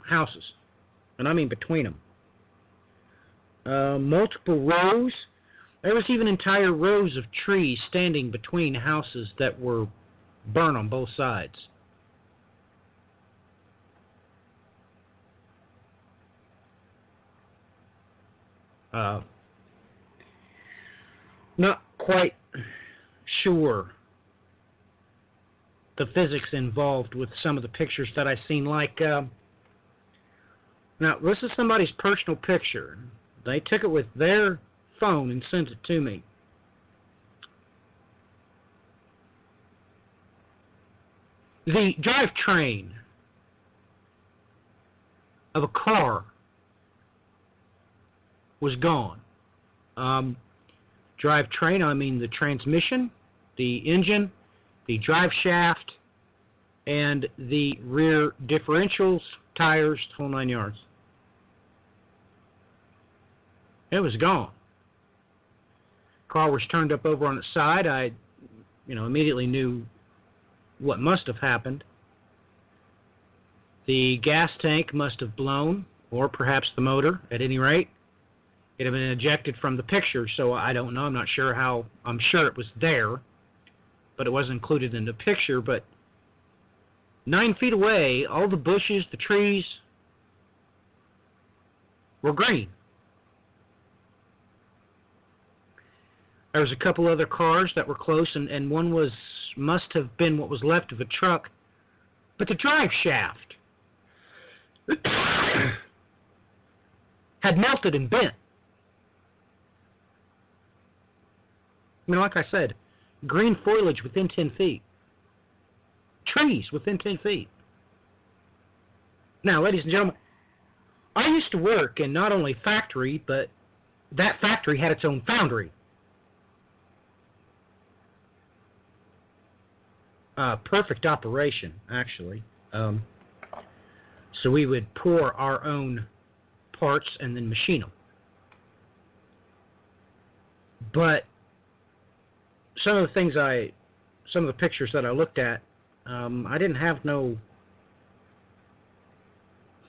houses. And I mean between them. Multiple rows. There was even entire rows of trees standing between houses that were burnt on both sides. Not quite sure the physics involved with some of the pictures that I've seen. Like, now, this is somebody's personal picture. They took it with their phone and sent it to me. The drivetrain of a car was gone. Drivetrain, I mean the transmission, the engine, the drive shaft, and the rear differentials, tires, the whole 9 yards. It was gone. Car was turned up over on its side. I, immediately knew what must have happened. The gas tank must have blown, or perhaps the motor. At any rate, it had been ejected from the picture, so I don't know. I'm not sure how. I'm sure it was there, but it wasn't included in the picture. But 9 feet away, all the bushes, the trees were green. There was a couple other cars that were close, and one must have been what was left of a truck. But the drive shaft had melted and bent. I mean, like I said, green foliage within 10 feet. Trees within 10 feet. Now, ladies and gentlemen, I used to work in not only factory, but that factory had its own foundry. Perfect operation, actually. So we would pour our own parts and then machine them. But some of the pictures that I looked at, I didn't have no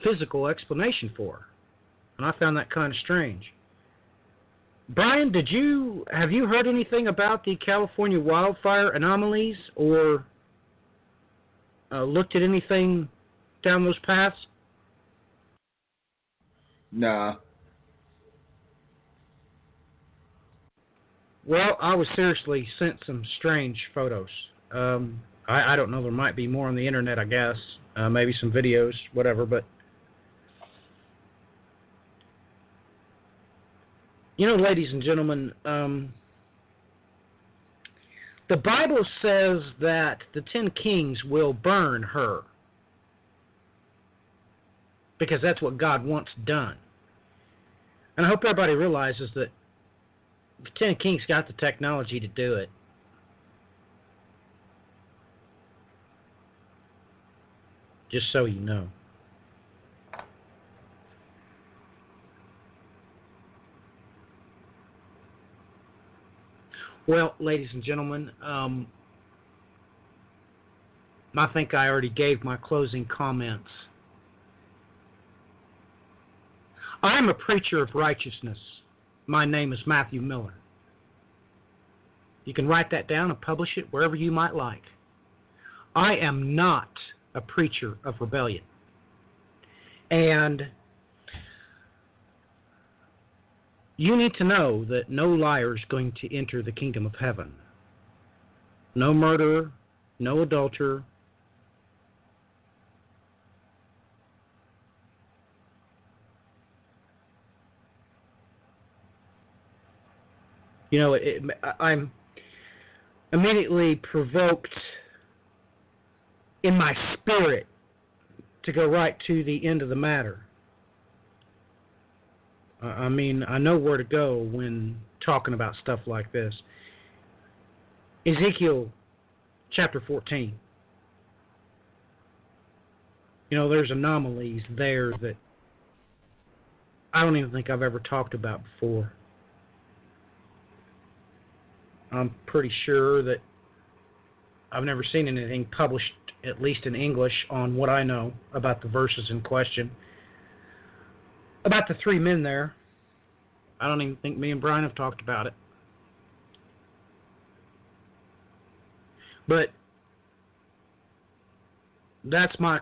physical explanation for, and I found that kind of strange. Brian, have you heard anything about the California wildfire anomalies, or looked at anything down those paths? Nah. Well, I was seriously sent some strange photos. I don't know, there might be more on the internet, I guess. Maybe some videos, whatever, but ladies and gentlemen, the Bible says that the 10 kings will burn her, because that's what God wants done. And I hope everybody realizes that the 10 kings got the technology to do it. Just so you know. Well, ladies and gentlemen, I think I already gave my closing comments. I am a preacher of righteousness. My name is Matthew Miller. You can write that down and publish it wherever you might like. I am not a preacher of rebellion. And you need to know that no liar is going to enter the kingdom of heaven. No murderer, no adulterer, I'm immediately provoked in my spirit to go right to the end of the matter. I mean, I know where to go when talking about stuff like this. Ezekiel chapter 14. There's anomalies there that I don't even think I've ever talked about before. I'm pretty sure that I've never seen anything published, at least in English, on what I know about the verses in question. About the three men there, I don't even think me and Brian have talked about it. But that's my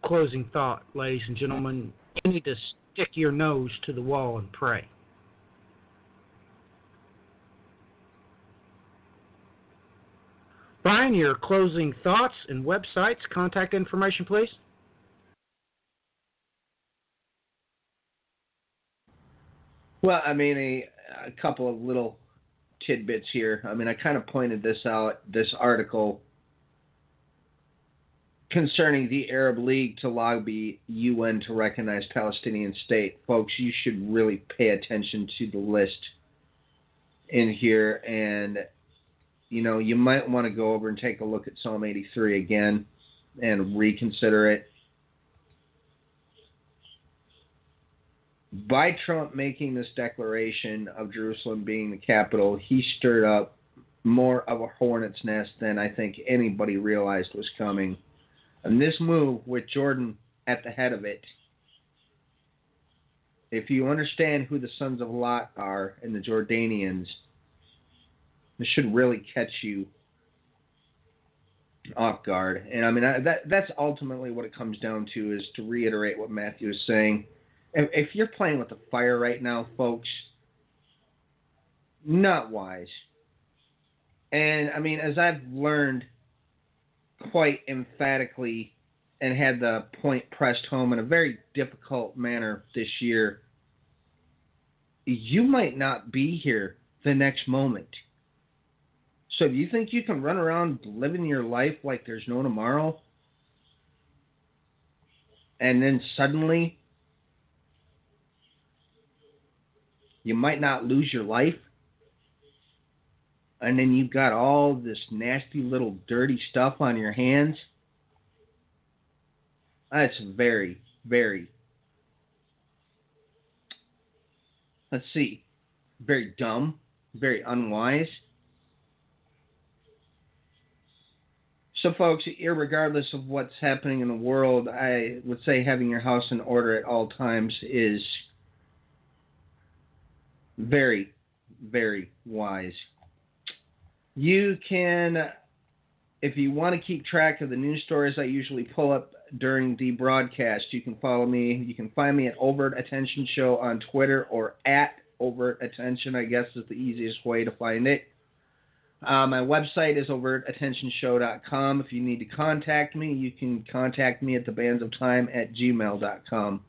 closing thought, ladies and gentlemen. You need to stick your nose to the wall and pray. Brian, your closing thoughts and websites, contact information, please. Well, I mean, a couple of little tidbits here. I mean, I kind of pointed this out, this article concerning the Arab League to lobby UN to recognize Palestinian state. Folks, you should really pay attention to the list in here, and you might want to go over and take a look at Psalm 83 again and reconsider it. By Trump making this declaration of Jerusalem being the capital, he stirred up more of a hornet's nest than I think anybody realized was coming. And this move, with Jordan at the head of it, if you understand who the sons of Lot are and the Jordanians, this should really catch you off guard. And I mean, that's ultimately what it comes down to, is to reiterate what Matthew is saying. If you're playing with the fire right now, folks, not wise. And I mean, as I've learned quite emphatically and had the point pressed home in a very difficult manner this year, you might not be here the next moment. So if you think you can run around living your life like there's no tomorrow, and then suddenly you might not lose your life, and then you've got all this nasty little dirty stuff on your hands, that's very, very, very dumb, very unwise. So, folks, irregardless of what's happening in the world, I would say having your house in order at all times is very, very wise. You can, if you want to keep track of the news stories I usually pull up during the broadcast, you can follow me. You can find me at Overt Attention Show on Twitter, or at Overt Attention, I guess is the easiest way to find it. My website is overtattentionshow.com. If you need to contact me, you can contact me at thebandsofTime@gmail.com.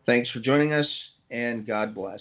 Thanks for joining us, and God bless.